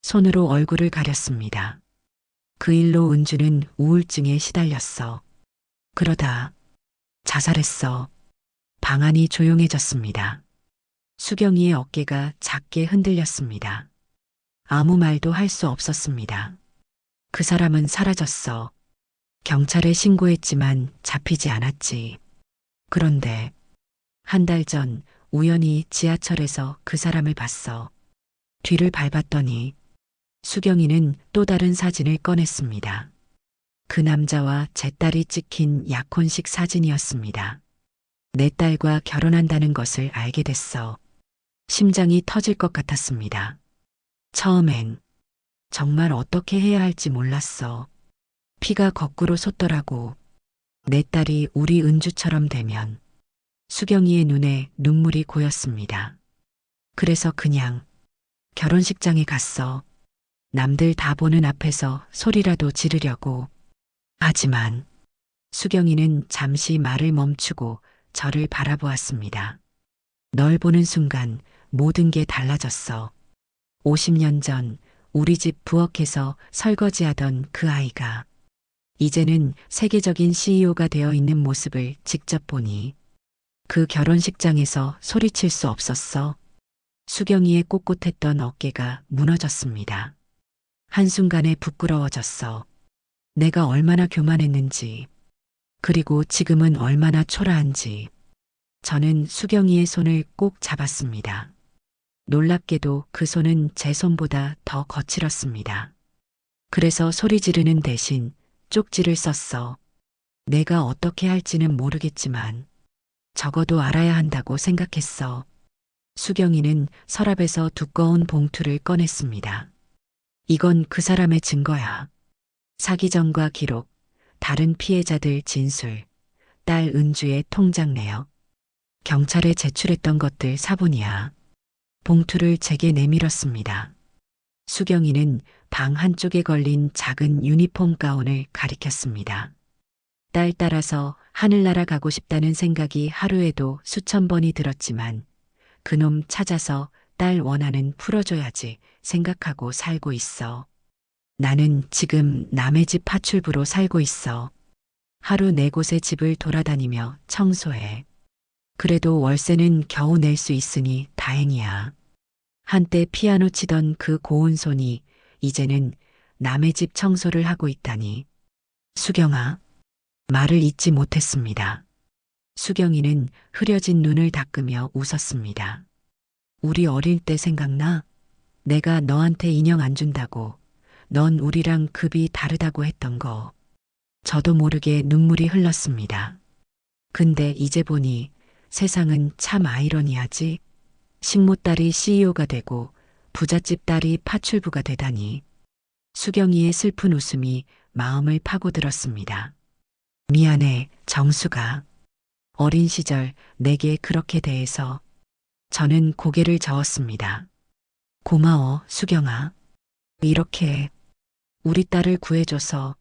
손으로 얼굴을 가렸습니다. 그 일로 은주는 우울증에 시달렸어. 그러다 자살했어. 방안이 조용해졌습니다. 수경이의 어깨가 작게 흔들렸습니다. 아무 말도 할 수 없었습니다. 그 사람은 사라졌어. 경찰에 신고했지만 잡히지 않았지. 그런데 한 달 전 우연히 지하철에서 그 사람을 봤어. 뒤를 밟았더니 수경이는 또 다른 사진을 꺼냈습니다. 그 남자와 제 딸이 찍힌 약혼식 사진이었습니다. 내 딸과 결혼한다는 것을 알게 됐어. 심장이 터질 것 같았습니다. 처음엔 정말 어떻게 해야 할지 몰랐어. 피가 거꾸로 솟더라고. 내 딸이 우리 은주처럼 되면. 수경이의 눈에 눈물이 고였습니다. 그래서 그냥 결혼식장에 갔어. 남들 다 보는 앞에서 소리라도 지르려고. 하지만 수경이는 잠시 말을 멈추고 저를 바라보았습니다. 널 보는 순간 모든 게 달라졌어. 50년 전 우리 집 부엌에서 설거지하던 그 아이가 이제는 세계적인 CEO가 되어 있는 모습을 직접 보니 그 결혼식장에서 소리칠 수 없었어. 수경이의 꼿꼿했던 어깨가 무너졌습니다. 한순간에 부끄러워졌어. 내가 얼마나 교만했는지, 그리고 지금은 얼마나 초라한지. 저는 수경이의 손을 꼭 잡았습니다. 놀랍게도 그 손은 제 손보다 더 거칠었습니다. 그래서 소리 지르는 대신 쪽지를 썼어. 내가 어떻게 할지는 모르겠지만 적어도 알아야 한다고 생각했어. 수경이는 서랍에서 두꺼운 봉투를 꺼냈습니다. 이건 그 사람의 증거야. 사기 전과 기록, 다른 피해자들 진술, 딸 은주의 통장 내역, 경찰에 제출했던 것들 사본이야. 봉투를 제게 내밀었습니다. 수경이는 방 한쪽에 걸린 작은 유니폼 가운을 가리켰습니다. 딸 따라서 하늘나라 가고 싶다는 생각이 하루에도 수천 번이 들었지만 그놈 찾아서 딸 원하는 풀어줘야지 생각하고 살고 있어. 나는 지금 남의 집 파출부로 살고 있어. 하루 네 곳의 집을 돌아다니며 청소해. 그래도 월세는 겨우 낼 수 있으니 다행이야. 한때 피아노 치던 그 고운 손이 이제는 남의 집 청소를 하고 있다니. 수경아, 말을 잇지 못했습니다. 수경이는 흐려진 눈을 닦으며 웃었습니다. 우리 어릴 때 생각나? 내가 너한테 인형 안 준다고, 넌 우리랑 급이 다르다고 했던 거. 저도 모르게 눈물이 흘렀습니다. 근데 이제 보니 세상은 참 아이러니하지. 식모딸이 CEO가 되고 부잣집 딸이 파출부가 되다니. 수경이의 슬픈 웃음이 마음을 파고들었습니다. 미안해, 정수가. 어린 시절 내게 그렇게 대해서. 저는 고개를 저었습니다. 고마워, 수경아. 이렇게 우리 딸을 구해줘서.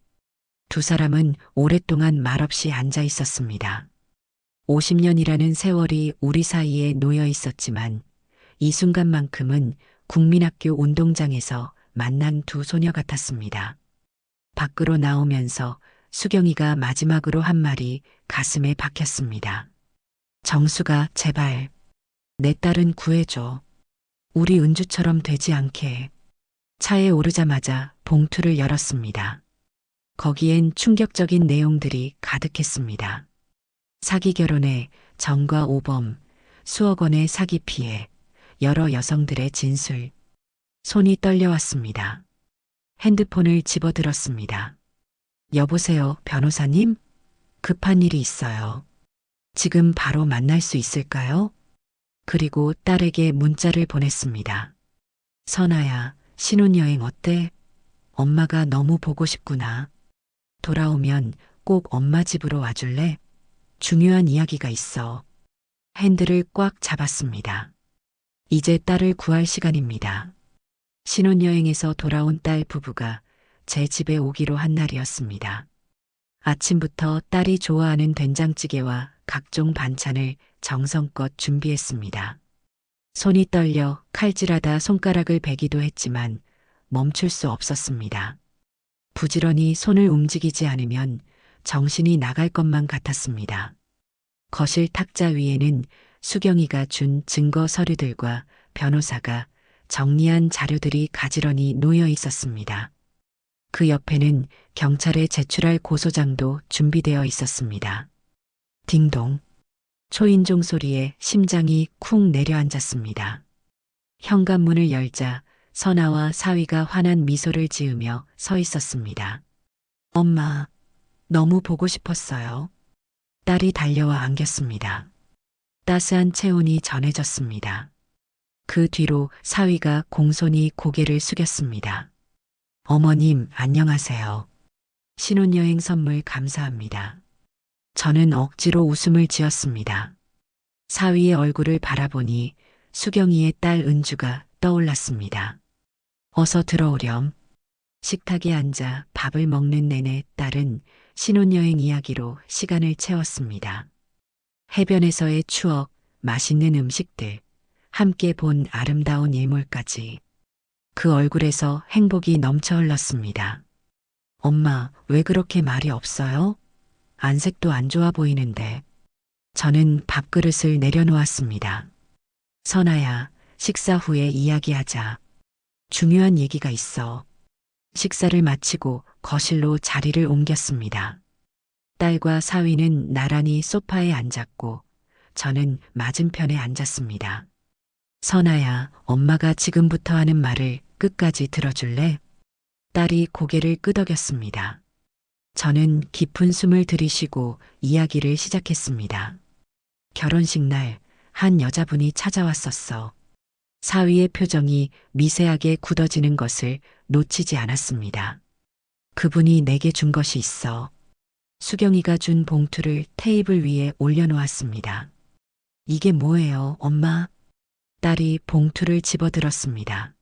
두 사람은 오랫동안 말없이 앉아 있었습니다. 50년이라는 세월이 우리 사이에 놓여 있었지만 이 순간만큼은 국민학교 운동장에서 만난 두 소녀 같았습니다. 밖으로 나오면서 수경이가 마지막으로 한 말이 가슴에 박혔습니다. 정수가 제발 내 딸은 구해줘. 우리 은주처럼 되지 않게. 차에 오르자마자 봉투를 열었습니다. 거기엔 충격적인 내용들이 가득했습니다. 사기 결혼에 전과 오범, 수억 원의 사기 피해, 여러 여성들의 진술. 손이 떨려왔습니다. 핸드폰을 집어들었습니다. 여보세요, 변호사님? 급한 일이 있어요. 지금 바로 만날 수 있을까요? 그리고 딸에게 문자를 보냈습니다. 선아야, 신혼여행 어때? 엄마가 너무 보고 싶구나. 돌아오면 꼭 엄마 집으로 와줄래? 중요한 이야기가 있어. 핸들을 꽉 잡았습니다. 이제 딸을 구할 시간입니다. 신혼여행에서 돌아온 딸 부부가 제 집에 오기로 한 날이었습니다. 아침부터 딸이 좋아하는 된장찌개와 각종 반찬을 정성껏 준비했습니다. 손이 떨려 칼질하다 손가락을 베기도 했지만 멈출 수 없었습니다. 부지런히 손을 움직이지 않으면 정신이 나갈 것만 같았습니다. 거실 탁자 위에는 수경이가 준 증거 서류들과 변호사가 정리한 자료들이 가지런히 놓여 있었습니다. 그 옆에는 경찰에 제출할 고소장도 준비되어 있었습니다. 딩동. 초인종 소리에 심장이 쿵 내려앉았습니다. 현관문을 열자 선아와 사위가 환한 미소를 지으며 서 있었습니다. 엄마, 너무 보고 싶었어요. 딸이 달려와 안겼습니다. 따스한 체온이 전해졌습니다. 그 뒤로 사위가 공손히 고개를 숙였습니다. 어머님, 안녕하세요. 신혼여행 선물 감사합니다. 저는 억지로 웃음을 지었습니다. 사위의 얼굴을 바라보니 수경이의 딸 은주가 떠올랐습니다. 어서 들어오렴. 식탁에 앉아 밥을 먹는 내내 딸은 신혼여행 이야기로 시간을 채웠습니다. 해변에서의 추억, 맛있는 음식들, 함께 본 아름다운 예물까지. 그 얼굴에서 행복이 넘쳐 흘렀습니다. 엄마, 왜 그렇게 말이 없어요? 안색도 안 좋아 보이는데. 저는 밥그릇을 내려놓았습니다. 선아야, 식사 후에 이야기하자. 중요한 얘기가 있어. 식사를 마치고 거실로 자리를 옮겼습니다. 딸과 사위는 나란히 소파에 앉았고 저는 맞은편에 앉았습니다. 선아야, 엄마가 지금부터 하는 말을 끝까지 들어줄래? 딸이 고개를 끄덕였습니다. 저는 깊은 숨을 들이쉬고 이야기를 시작했습니다. 결혼식 날 한 여자분이 찾아왔었어. 사위의 표정이 미세하게 굳어지는 것을 놓치지 않았습니다. 그분이 내게 준 것이 있어. 수경이가 준 봉투를 테이블 위에 올려놓았습니다. 이게 뭐예요, 엄마? 딸이 봉투를 집어들었습니다.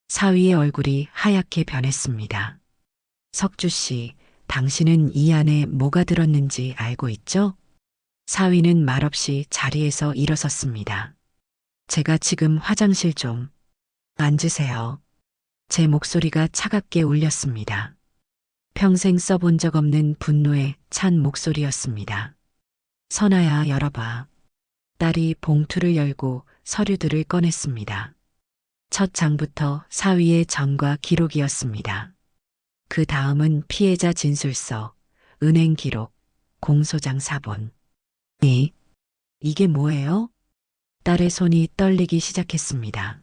사위의 얼굴이 하얗게 변했습니다. 석주 씨, 당신은 이 안에 뭐가 들었는지 알고 있죠? 사위는 말없이 자리에서 일어섰습니다. 제가 지금 화장실 좀. 앉으세요. 제 목소리가 차갑게 울렸습니다. 평생 써본 적 없는 분노에 찬 목소리였습니다. 선아야, 열어봐. 딸이 봉투를 열고 서류들을 꺼냈습니다. 첫 장부터 사위의 전과 기록이었습니다. 그 다음은 피해자 진술서, 은행 기록, 공소장 사본. 이게 뭐예요? 딸의 손이 떨리기 시작했습니다.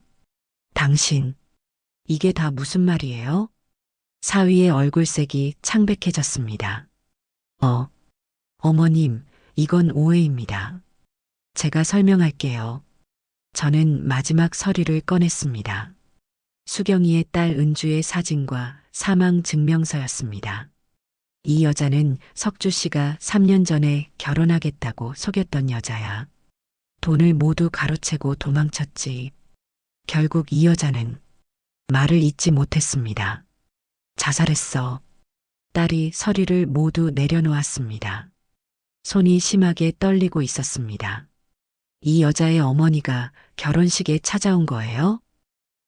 당신, 이게 다 무슨 말이에요? 사위의 얼굴색이 창백해졌습니다. 어머님, 이건 오해입니다. 제가 설명할게요. 저는 마지막 서류를 꺼냈습니다. 수경이의 딸 은주의 사진과 사망 증명서였습니다. 이 여자는 석주 씨가 3년 전에 결혼하겠다고 속였던 여자야. 돈을 모두 가로채고 도망쳤지. 결국 이 여자는 말을 잇지 못했습니다. 자살했어. 딸이 서류를 모두 내려놓았습니다. 손이 심하게 떨리고 있었습니다. 이 여자의 어머니가 결혼식에 찾아온 거예요?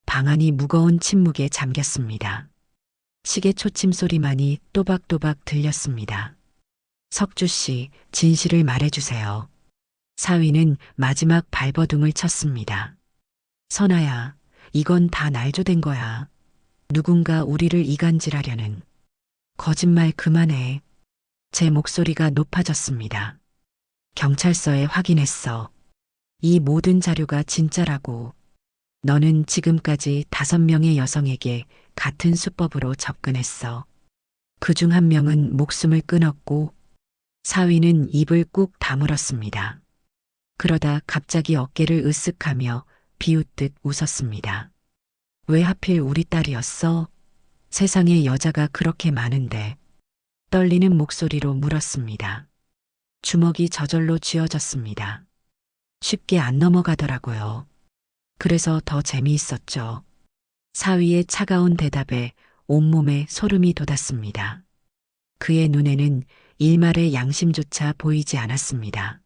방안이 무거운 침묵에 잠겼습니다. 시계 초침 소리만이 또박또박 들렸습니다. 석주 씨, 진실을 말해주세요. 사위는 마지막 발버둥을 쳤습니다. 선아야, 이건 다 날조된 거야. 누군가 우리를 이간질하려는. 거짓말 그만해. 제 목소리가 높아졌습니다. 경찰서에 확인했어. 이 모든 자료가 진짜라고. 너는 지금까지 5명의 여성에게 같은 수법으로 접근했어. 그중 한 명은 목숨을 끊었고 사위는 입을 꾹 다물었습니다. 그러다 갑자기 어깨를 으쓱하며 비웃듯 웃었습니다. 왜 하필 우리 딸이었어? 세상에 여자가 그렇게 많은데. 떨리는 목소리로 물었습니다. 주먹이 저절로 쥐어졌습니다. 쉽게 안 넘어가더라고요. 그래서 더 재미있었죠. 사위의 차가운 대답에 온몸에 소름이 돋았습니다. 그의 눈에는 일말의 양심조차 보이지 않았습니다.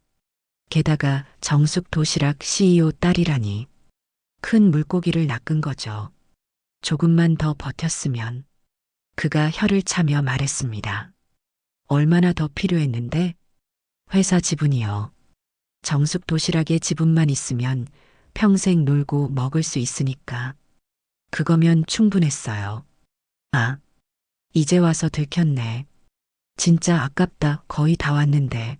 게다가 정숙 도시락 CEO 딸이라니. 큰 물고기를 낚은 거죠. 조금만 더 버텼으면. 그가 혀를 차며 말했습니다. 얼마나 더 필요했는데? 회사 지분이요. 정숙 도시락에 지분만 있으면 평생 놀고 먹을 수 있으니까. 그거면 충분했어요. 아, 이제 와서 들켰네. 진짜 아깝다. 거의 다 왔는데.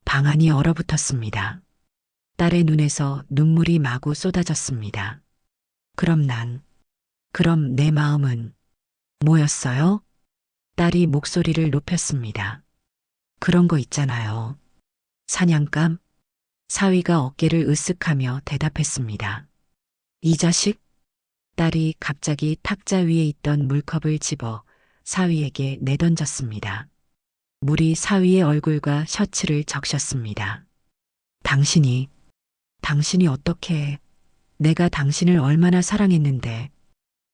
방안이 얼어붙었습니다. 딸의 눈에서 눈물이 마구 쏟아졌습니다. 그럼 내 마음은 뭐였어요? 딸이 목소리를 높였습니다. 그런 거 있잖아요. 사냥감? 사위가 어깨를 으쓱하며 대답했습니다. 이 자식? 딸이 갑자기 탁자 위에 있던 물컵을 집어 사위에게 내던졌습니다. 물이 사위의 얼굴과 셔츠를 적셨습니다. 당신이 어떻게 해? 내가 당신을 얼마나 사랑했는데.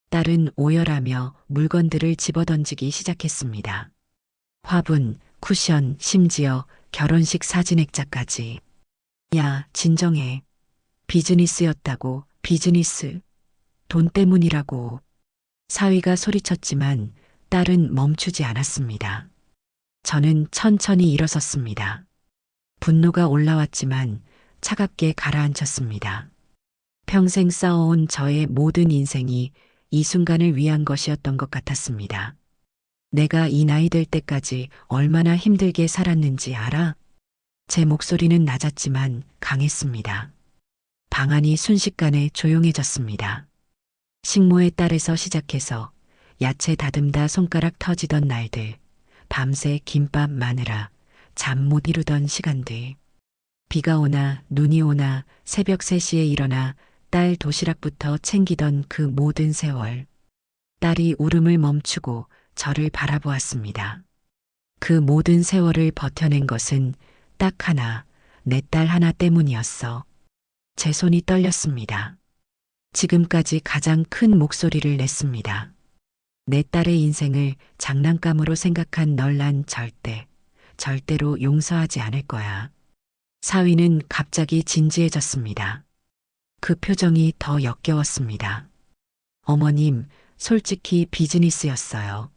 딸은 오열하며 물건들을 집어던지기 시작했습니다. 화분, 쿠션, 심지어 결혼식 사진액자까지. 야, 진정해. 비즈니스였다고, 비즈니스. 돈 때문이라고. 사위가 소리쳤지만 딸은 멈추지 않았습니다. 저는 천천히 일어섰습니다. 분노가 올라왔지만 차갑게 가라앉혔습니다. 평생 쌓아온 저의 모든 인생이 이 순간을 위한 것이었던 것 같았습니다. 내가 이 나이 될 때까지 얼마나 힘들게 살았는지 알아? 제 목소리는 낮았지만 강했습니다. 방안이 순식간에 조용해졌습니다. 식모의 딸에서 시작해서 야채 다듬다 손가락 터지던 날들, 밤새 김밥 마느라 잠 못 이루던 시간들, 비가 오나 눈이 오나 새벽 3시에 일어나 딸 도시락부터 챙기던 그 모든 세월. 딸이 울음을 멈추고 저를 바라보았습니다. 그 모든 세월을 버텨낸 것은 딱 하나, 내 딸 하나 때문이었어. 제 손이 떨렸습니다. 지금까지 가장 큰 목소리를 냈습니다. 내 딸의 인생을 장난감으로 생각한 널 난 절대로 용서하지 않을 거야. 사위는 갑자기 진지해졌습니다. 그 표정이 더 역겨웠습니다. 어머님, 솔직히 비즈니스였어요.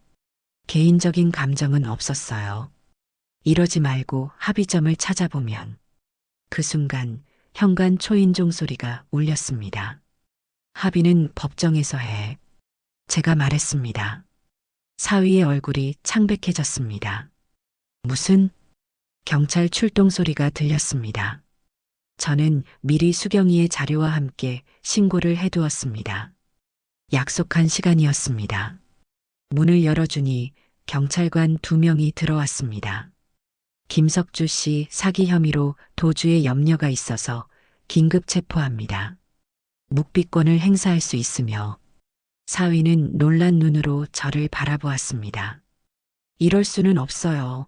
개인적인 감정은 없었어요. 이러지 말고 합의점을 찾아보면. 그 순간 현관 초인종 소리가 울렸습니다. 합의는 법정에서 해. 제가 말했습니다. 사위의 얼굴이 창백해졌습니다. 무슨? 경찰 출동 소리가 들렸습니다. 저는 미리 수경이의 자료와 함께 신고를 해두었습니다. 약속한 시간이었습니다. 문을 열어주니 경찰관 2명이 들어왔습니다. 김석주 씨 사기 혐의로 도주에 염려가 있어서 긴급 체포합니다. 묵비권을 행사할 수 있으며. 사위는 놀란 눈으로 저를 바라보았습니다. 이럴 수는 없어요.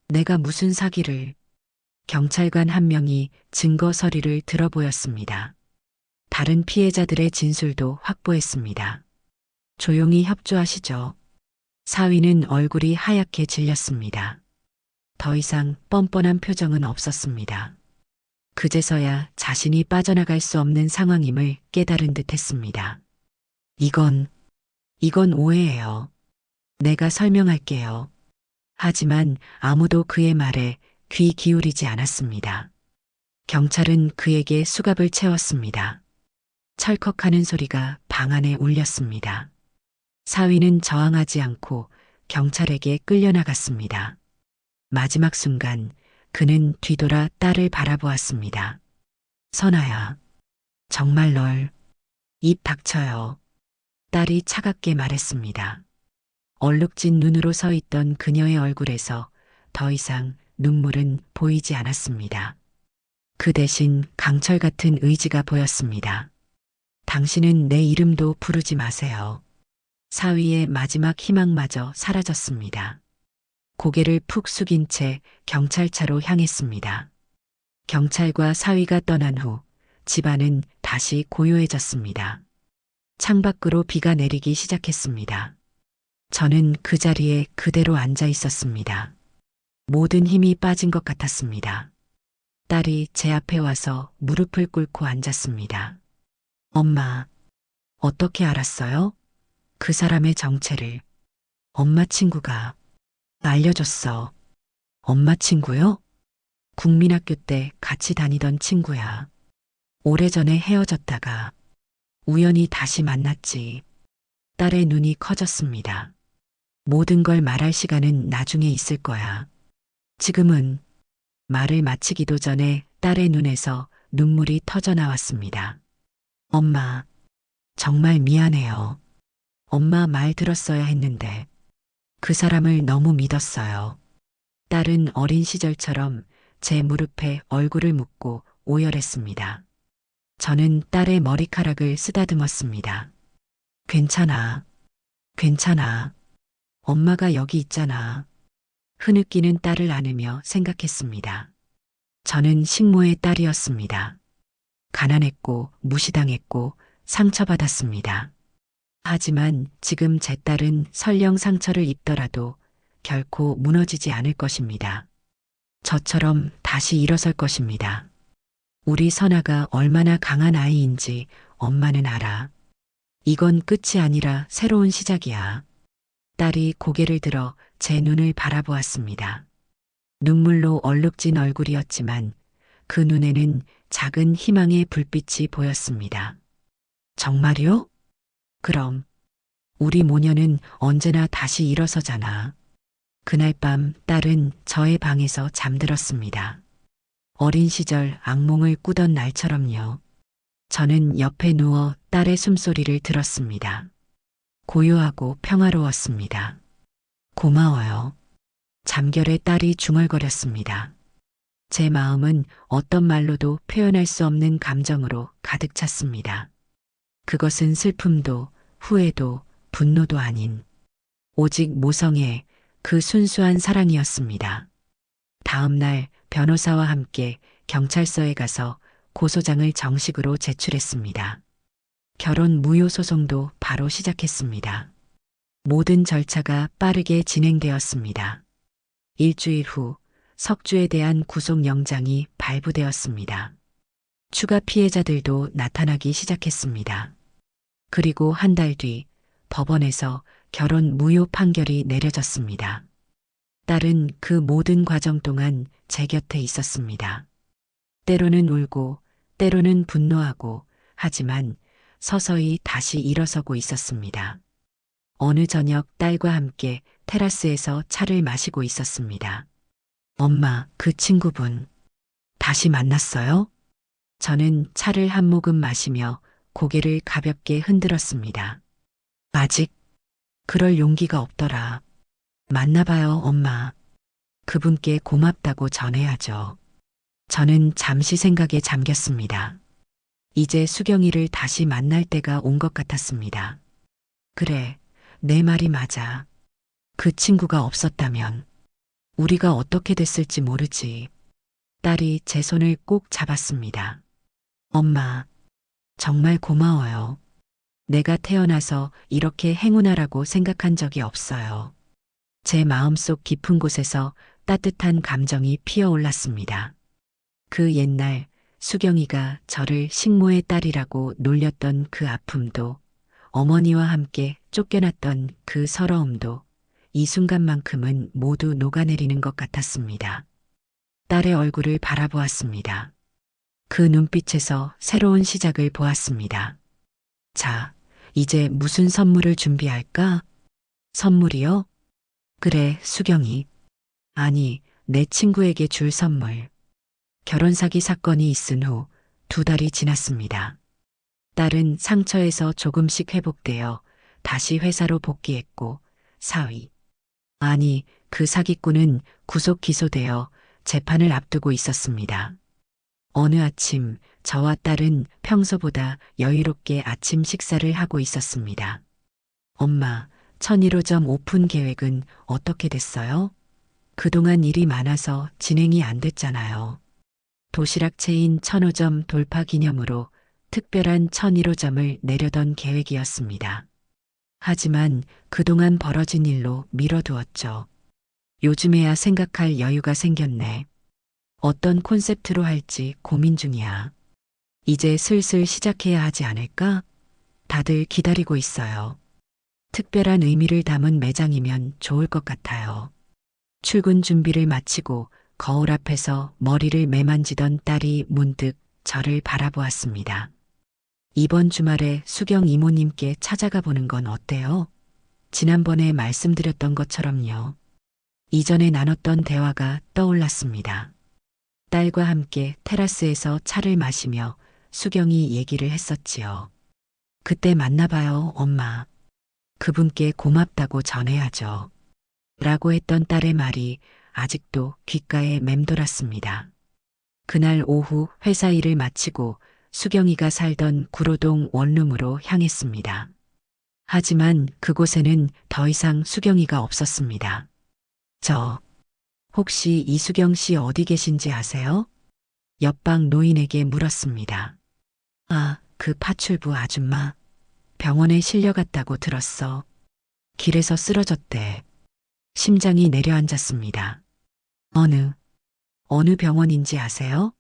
내가 무슨 사기를. 경찰관 1명이 증거 서류를 들어보였습니다. 다른 피해자들의 진술도 확보했습니다. 조용히 협조하시죠. 사위는 얼굴이 하얗게 질렸습니다. 더 이상 뻔뻔한 표정은 없었습니다. 그제서야 자신이 빠져나갈 수 없는 상황임을 깨달은 듯 했습니다. 이건 오해예요. 내가 설명할게요. 하지만 아무도 그의 말에 귀 기울이지 않았습니다. 경찰은 그에게 수갑을 채웠습니다. 철컥하는 소리가 방 안에 울렸습니다. 사위는 저항하지 않고 경찰에게 끌려나갔습니다. 마지막 순간 그는 뒤돌아 딸을 바라보았습니다. 선아야, 정말 널. 입 닥쳐요. 딸이 차갑게 말했습니다. 얼룩진 눈으로 서 있던 그녀의 얼굴에서 더 이상 눈물은 보이지 않았습니다. 그 대신 강철 같은 의지가 보였습니다. 당신은 내 이름도 부르지 마세요. 사위의 마지막 희망마저 사라졌습니다. 고개를 푹 숙인 채 경찰차로 향했습니다. 경찰과 사위가 떠난 후 집안은 다시 고요해졌습니다. 창밖으로 비가 내리기 시작했습니다. 저는 그 자리에 그대로 앉아 있었습니다. 모든 힘이 빠진 것 같았습니다. 딸이 제 앞에 와서 무릎을 꿇고 앉았습니다. 엄마, 어떻게 알았어요? 그 사람의 정체를. 엄마 친구가 알려줬어. 엄마 친구요? 국민학교 때 같이 다니던 친구야. 오래전에 헤어졌다가 우연히 다시 만났지. 딸의 눈이 커졌습니다. 모든 걸 말할 시간은 나중에 있을 거야. 지금은 말을 마치기도 전에 딸의 눈에서 눈물이 터져 나왔습니다. 엄마, 정말 미안해요. 엄마 말 들었어야 했는데 그 사람을 너무 믿었어요. 딸은 어린 시절처럼 제 무릎에 얼굴을 묻고 오열했습니다. 저는 딸의 머리카락을 쓰다듬었습니다. 괜찮아. 괜찮아. 엄마가 여기 있잖아. 흐느끼는 딸을 안으며 생각했습니다. 저는 식모의 딸이었습니다. 가난했고 무시당했고 상처받았습니다. 하지만 지금 제 딸은 설령 상처를 입더라도 결코 무너지지 않을 것입니다. 저처럼 다시 일어설 것입니다. 우리 선아가 얼마나 강한 아이인지 엄마는 알아. 이건 끝이 아니라 새로운 시작이야. 딸이 고개를 들어 제 눈을 바라보았습니다. 눈물로 얼룩진 얼굴이었지만 그 눈에는 작은 희망의 불빛이 보였습니다. 정말요? 그럼 우리 모녀는 언제나 다시 일어서잖아. 그날 밤 딸은 저의 방에서 잠들었습니다. 어린 시절 악몽을 꾸던 날처럼요. 저는 옆에 누워 딸의 숨소리를 들었습니다. 고요하고 평화로웠습니다. 고마워요. 잠결에 딸이 중얼거렸습니다. 제 마음은 어떤 말로도 표현할 수 없는 감정으로 가득 찼습니다. 그것은 슬픔도 후회도 분노도 아닌 오직 모성의 그 순수한 사랑이었습니다. 다음 날 변호사와 함께 경찰서에 가서 고소장을 정식으로 제출했습니다. 결혼 무효 소송도 바로 시작했습니다. 모든 절차가 빠르게 진행되었습니다. 일주일 후 석주에 대한 구속영장이 발부되었습니다. 추가 피해자들도 나타나기 시작했습니다. 그리고 한 달 뒤 법원에서 결혼 무효 판결이 내려졌습니다. 딸은 그 모든 과정 동안 제 곁에 있었습니다. 때로는 울고 때로는 분노하고 하지만 서서히 다시 일어서고 있었습니다. 어느 저녁 딸과 함께 테라스에서 차를 마시고 있었습니다. 엄마, 그 친구분 다시 만났어요? 저는 차를 한 모금 마시며 고개를 가볍게 흔들었습니다. 아직 그럴 용기가 없더라. 만나봐요, 엄마. 그분께 고맙다고 전해야죠. 저는 잠시 생각에 잠겼습니다. 이제 수경이를 다시 만날 때가 온 것 같았습니다. 그래, 내 말이 맞아. 그 친구가 없었다면 우리가 어떻게 됐을지 모르지. 딸이 제 손을 꼭 잡았습니다. 엄마, 정말 고마워요. 내가 태어나서 이렇게 행운아라고 생각한 적이 없어요. 제 마음속 깊은 곳에서 따뜻한 감정이 피어올랐습니다. 그 옛날 수경이가 저를 식모의 딸이라고 놀렸던 그 아픔도 어머니와 함께 쫓겨났던 그 서러움도 이 순간만큼은 모두 녹아내리는 것 같았습니다. 딸의 얼굴을 바라보았습니다. 그 눈빛에서 새로운 시작을 보았습니다. 자, 이제 무슨 선물을 준비할까? 선물이요? 그래, 수경이. 아니, 내 친구에게 줄 선물. 결혼 사기 사건이 있은 후 2달이 지났습니다. 딸은 상처에서 조금씩 회복되어 다시 회사로 복귀했고 사위. 아니, 그 사기꾼은 구속 기소되어 재판을 앞두고 있었습니다. 어느 아침 저와 딸은 평소보다 여유롭게 아침 식사를 하고 있었습니다. 엄마, 1001호점 오픈 계획은 어떻게 됐어요? 그동안 일이 많아서 진행이 안 됐잖아요. 도시락 체인 1005점 돌파 기념으로 특별한 1001호점을 내려던 계획이었습니다. 하지만 그동안 벌어진 일로 미뤄두었죠. 요즘에야 생각할 여유가 생겼네. 어떤 콘셉트로 할지 고민 중이야. 이제 슬슬 시작해야 하지 않을까? 다들 기다리고 있어요. 특별한 의미를 담은 매장이면 좋을 것 같아요. 출근 준비를 마치고 거울 앞에서 머리를 매만지던 딸이 문득 저를 바라보았습니다. 이번 주말에 수경 이모님께 찾아가 보는 건 어때요? 지난번에 말씀드렸던 것처럼요. 이전에 나눴던 대화가 떠올랐습니다. 딸과 함께 테라스에서 차를 마시며 수경이 얘기를 했었지요. 그때 만나봐요, 엄마. 그분께 고맙다고 전해야죠. 라고 했던 딸의 말이 아직도 귓가에 맴돌았습니다. 그날 오후 회사 일을 마치고 수경이가 살던 구로동 원룸으로 향했습니다. 하지만 그곳에는 더 이상 수경이가 없었습니다. 혹시 이수경 씨 어디 계신지 아세요? 옆방 노인에게 물었습니다. 아, 그 파출부 아줌마. 병원에 실려갔다고 들었어. 길에서 쓰러졌대. 심장이 내려앉았습니다. 어느 병원인지 아세요?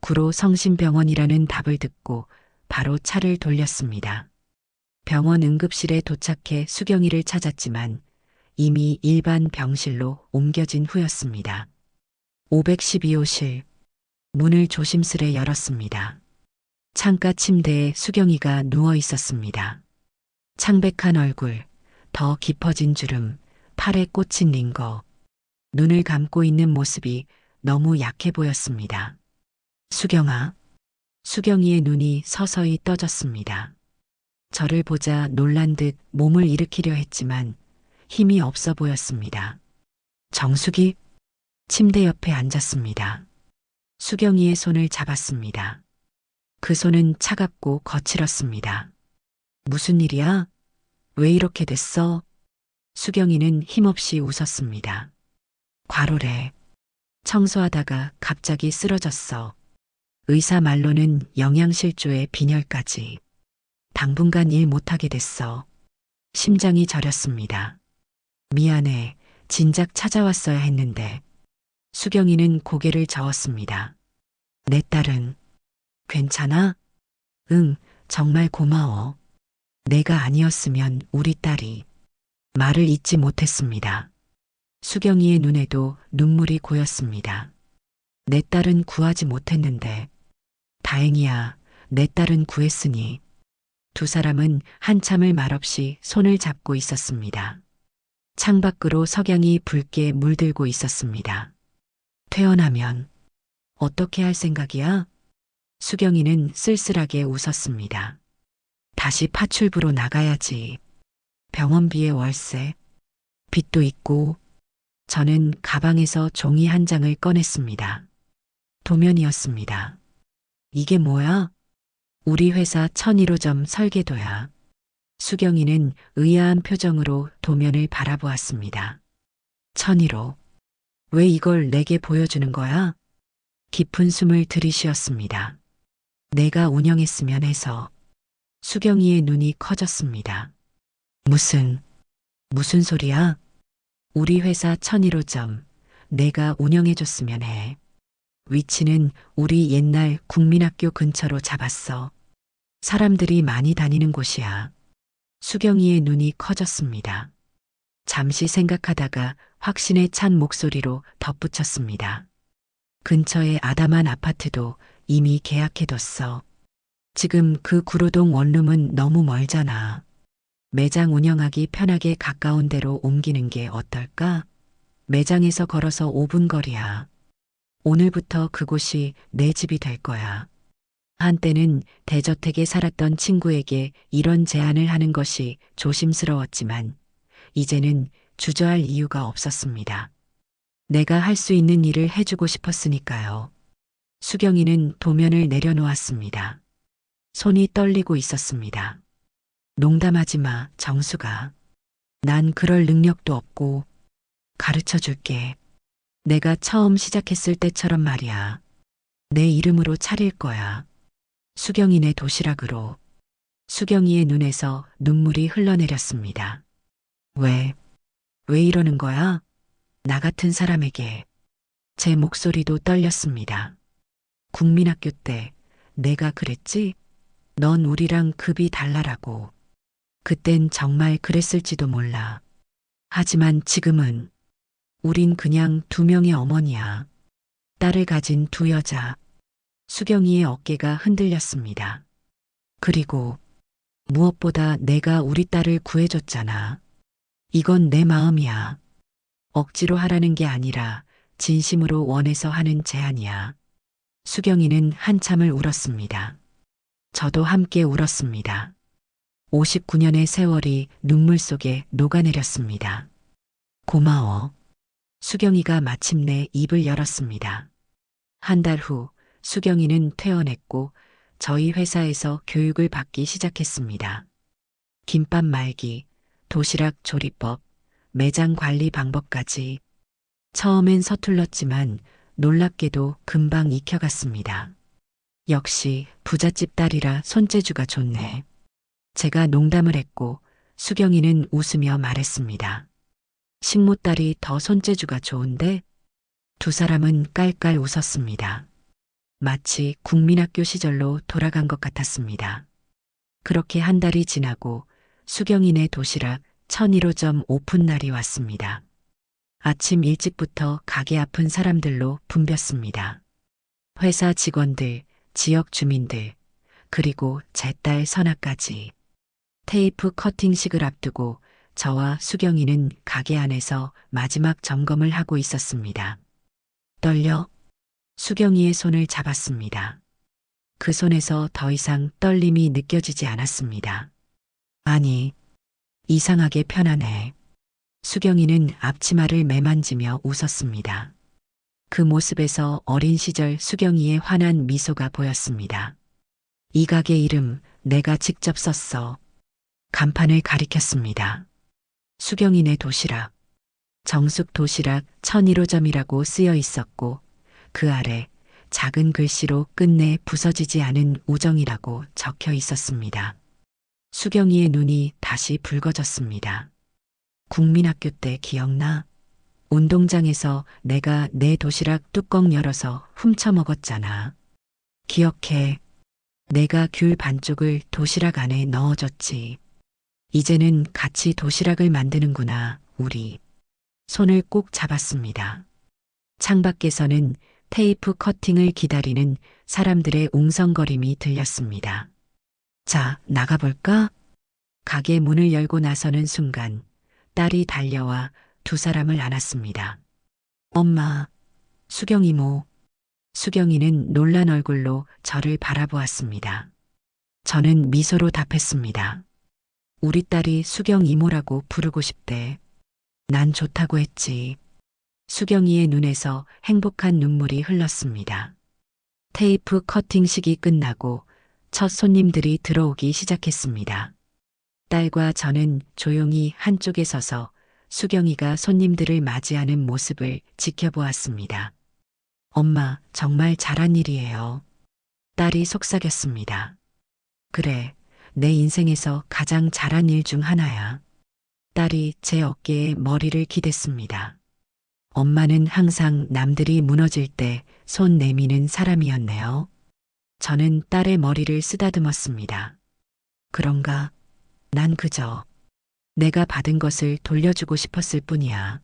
구로 성심병원이라는 답을 듣고 바로 차를 돌렸습니다. 병원 응급실에 도착해 수경이를 찾았지만 이미 일반 병실로 옮겨진 후였습니다. 512호실. 문을 조심스레 열었습니다. 창가 침대에 수경이가 누워 있었습니다. 창백한 얼굴, 더 깊어진 주름, 팔에 꽂힌 링거, 눈을 감고 있는 모습이 너무 약해 보였습니다. 수경아. 수경이의 눈이 서서히 떠졌습니다. 저를 보자 놀란 듯 몸을 일으키려 했지만 힘이 없어 보였습니다. 정숙이 침대 옆에 앉았습니다. 수경이의 손을 잡았습니다. 그 손은 차갑고 거칠었습니다. 무슨 일이야? 왜 이렇게 됐어? 수경이는 힘없이 웃었습니다. 과로래. 청소하다가 갑자기 쓰러졌어. 의사 말로는 영양실조에 빈혈까지. 당분간 일 못하게 됐어. 심장이 저렸습니다. 미안해. 진작 찾아왔어야 했는데. 수경이는 고개를 저었습니다. 내 딸은 괜찮아? 응, 정말 고마워. 내가 아니었으면 우리 딸이. 말을 잇지 못했습니다. 수경이의 눈에도 눈물이 고였습니다. 내 딸은 구하지 못했는데. 다행이야. 내 딸은 구했으니. 두 사람은 한참을 말없이 손을 잡고 있었습니다. 창밖으로 석양이 붉게 물들고 있었습니다. 퇴원하면 어떻게 할 생각이야? 수경이는 쓸쓸하게 웃었습니다. 다시 파출부로 나가야지. 병원비에 월세, 빚도 있고. 저는 가방에서 종이 한 장을 꺼냈습니다. 도면이었습니다. 이게 뭐야? 우리 회사 1001호점 설계도야. 수경이는 의아한 표정으로 도면을 바라보았습니다. 1001호. 왜 이걸 내게 보여주는 거야? 깊은 숨을 들이쉬었습니다. 내가 운영했으면 해서. 수경이의 눈이 커졌습니다. 무슨 소리야? 우리 회사 1001호점 내가 운영해줬으면 해. 위치는 우리 옛날 국민학교 근처로 잡았어. 사람들이 많이 다니는 곳이야. 수경이의 눈이 커졌습니다. 잠시 생각하다가 확신에 찬 목소리로 덧붙였습니다. 근처의 아담한 아파트도 이미 계약해뒀어. 지금 그 구로동 원룸은 너무 멀잖아. 매장 운영하기 편하게 가까운 데로 옮기는 게 어떨까? 매장에서 걸어서 5분 거리야. 오늘부터 그곳이 내 집이 될 거야. 한때는 대저택에 살았던 친구에게 이런 제안을 하는 것이 조심스러웠지만 이제는 주저할 이유가 없었습니다. 내가 할 수 있는 일을 해주고 싶었으니까요. 수경이는 도면을 내려놓았습니다. 손이 떨리고 있었습니다. 농담하지 마, 정수가. 난 그럴 능력도 없고. 가르쳐 줄게. 내가 처음 시작했을 때처럼 말이야. 내 이름으로 차릴 거야. 수경이네 도시락으로. 수경이의 눈에서 눈물이 흘러내렸습니다. 왜 이러는 거야? 나 같은 사람에게. 제 목소리도 떨렸습니다. 국민학교 때 내가 그랬지? 넌 우리랑 급이 달라라고. 그땐 정말 그랬을지도 몰라. 하지만 지금은 우린 그냥 두 명의 어머니야. 딸을 가진 두 여자. 수경이의 어깨가 흔들렸습니다. 그리고 무엇보다 내가 우리 딸을 구해줬잖아. 이건 내 마음이야. 억지로 하라는 게 아니라 진심으로 원해서 하는 제안이야. 수경이는 한참을 울었습니다. 저도 함께 울었습니다. 59년의 세월이 눈물 속에 녹아내렸습니다. 고마워. 수경이가 마침내 입을 열었습니다. 한 달 후 수경이는 퇴원했고 저희 회사에서 교육을 받기 시작했습니다. 김밥 말기, 도시락 조리법, 매장 관리 방법까지. 처음엔 서툴렀지만 놀랍게도 금방 익혀갔습니다. 역시 부잣집 딸이라 손재주가 좋네. 제가 농담을 했고 수경이는 웃으며 말했습니다. 식모딸이 더 손재주가 좋은데? 두 사람은 깔깔 웃었습니다. 마치 국민학교 시절로 돌아간 것 같았습니다. 그렇게 한 달이 지나고 수경이네 도시락 1001호점 오픈 날이 왔습니다. 아침 일찍부터 가게 앞은 사람들로 붐볐습니다. 회사 직원들, 지역 주민들, 그리고 제 딸 선아까지. 테이프 커팅식을 앞두고 저와 수경이는 가게 안에서 마지막 점검을 하고 있었습니다. 떨려? 수경이의 손을 잡았습니다. 그 손에서 더 이상 떨림이 느껴지지 않았습니다. 아니, 이상하게 편안해. 수경이는 앞치마를 매만지며 웃었습니다. 그 모습에서 어린 시절 수경이의 환한 미소가 보였습니다. 이 가게 이름 내가 직접 썼어. 간판을 가리켰습니다. 수경이네 도시락. 정숙 도시락 1001호점이라고 쓰여 있었고 그 아래 작은 글씨로 끝내 부서지지 않은 우정이라고 적혀 있었습니다. 수경이의 눈이 다시 붉어졌습니다. 국민학교 때 기억나? 운동장에서 내가 내 도시락 뚜껑 열어서 훔쳐 먹었잖아. 기억해. 내가 귤 반쪽을 도시락 안에 넣어줬지. 이제는 같이 도시락을 만드는구나, 우리. 손을 꼭 잡았습니다. 창밖에서는 테이프 커팅을 기다리는 사람들의 웅성거림이 들렸습니다. 자, 나가볼까? 가게 문을 열고 나서는 순간 딸이 달려와 두 사람을 안았습니다. 엄마, 수경 이모. 수경이는 놀란 얼굴로 저를 바라보았습니다. 저는 미소로 답했습니다. 우리 딸이 수경 이모라고 부르고 싶대. 난 좋다고 했지. 수경이의 눈에서 행복한 눈물이 흘렀습니다. 테이프 커팅식이 끝나고 첫 손님들이 들어오기 시작했습니다. 딸과 저는 조용히 한쪽에 서서 수경이가 손님들을 맞이하는 모습을 지켜보았습니다. 엄마, 정말 잘한 일이에요. 딸이 속삭였습니다. 그래, 내 인생에서 가장 잘한 일 중 하나야. 딸이 제 어깨에 머리를 기댔습니다. 엄마는 항상 남들이 무너질 때 손 내미는 사람이었네요. 저는 딸의 머리를 쓰다듬었습니다. 그런가? 난 그저 내가 받은 것을 돌려주고 싶었을 뿐이야.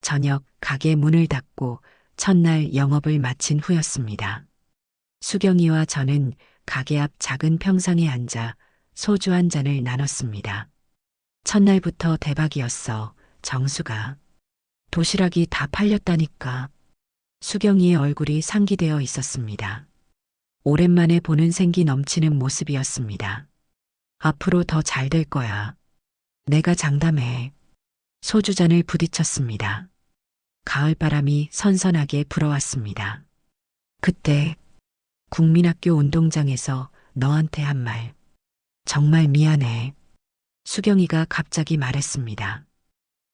저녁 가게 문을 닫고 첫날 영업을 마친 후였습니다. 수경이와 저는 가게 앞 작은 평상에 앉아 소주 한 잔을 나눴습니다. 첫날부터 대박이었어, 정수가. 도시락이 다 팔렸다니까. 수경이의 얼굴이 상기되어 있었습니다. 오랜만에 보는 생기 넘치는 모습이었습니다. 앞으로 더 잘 될 거야. 내가 장담해. 소주잔을 부딪혔습니다. 가을바람이 선선하게 불어왔습니다. 그때 국민학교 운동장에서 너한테 한 말. 정말 미안해. 수경이가 갑자기 말했습니다.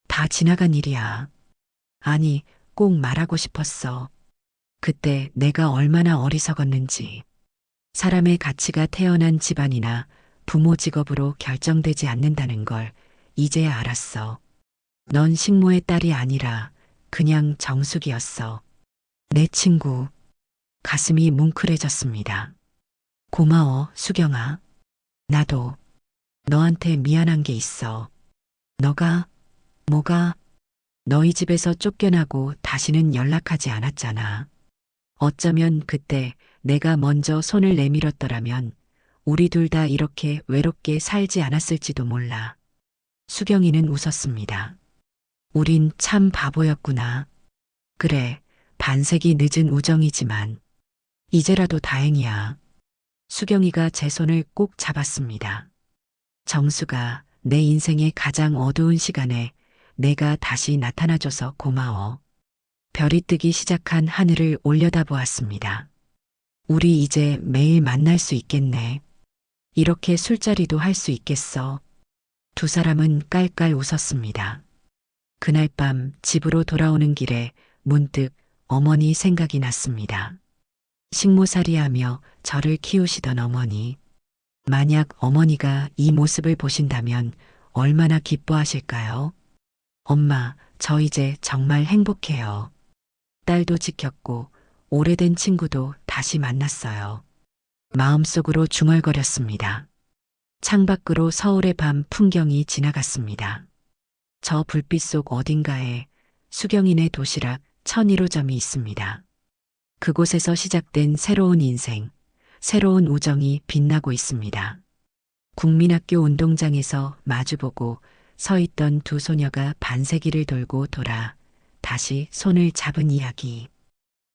다 지나간 일이야. 아니, 꼭 말하고 싶었어. 그때 내가 얼마나 어리석었는지. 사람의 가치가 태어난 집안이나 부모 직업으로 결정되지 않는다는 걸 이제야 알았어. 넌 식모의 딸이 아니라 그냥 정숙이었어. 내 친구. 가슴이 뭉클해졌습니다. 고마워, 수경아. 나도 너한테 미안한 게 있어. 너가, 뭐가, 너희 집에서 쫓겨나고 다시는 연락하지 않았잖아. 어쩌면 그때 내가 먼저 손을 내밀었더라면 우리 둘 다 이렇게 외롭게 살지 않았을지도 몰라. 수경이는 웃었습니다. 우린 참 바보였구나. 그래, 반세기 늦은 우정이지만 이제라도 다행이야. 수경이가 제 손을 꼭 잡았습니다. 정수가 내 인생의 가장 어두운 시간에 내가 다시 나타나줘서 고마워. 별이 뜨기 시작한 하늘을 올려다보았습니다. 우리 이제 매일 만날 수 있겠네. 이렇게 술자리도 할 수 있겠어. 두 사람은 깔깔 웃었습니다. 그날 밤 집으로 돌아오는 길에 문득 어머니 생각이 났습니다. 식모살이하며 저를 키우시던 어머니. 만약 어머니가 이 모습을 보신다면 얼마나 기뻐하실까요? 엄마, 저 이제 정말 행복해요. 딸도 지켰고 오래된 친구도 다시 만났어요. 마음속으로 중얼거렸습니다. 창밖으로 서울의 밤 풍경이 지나갔습니다. 저 불빛 속 어딘가에 수경이네 도시락 1001호점이 있습니다. 그곳에서 시작된 새로운 인생, 새로운 우정이 빛나고 있습니다. 국민학교 운동장에서 마주보고 서 있던 두 소녀가 반세기를 돌고 돌아 다시 손을 잡은 이야기.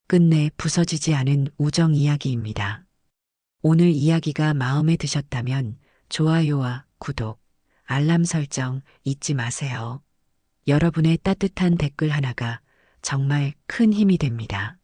끝내 부서지지 않은 우정 이야기입니다. 오늘 이야기가 마음에 드셨다면 좋아요와 구독, 알람 설정 잊지 마세요. 여러분의 따뜻한 댓글 하나가 정말 큰 힘이 됩니다.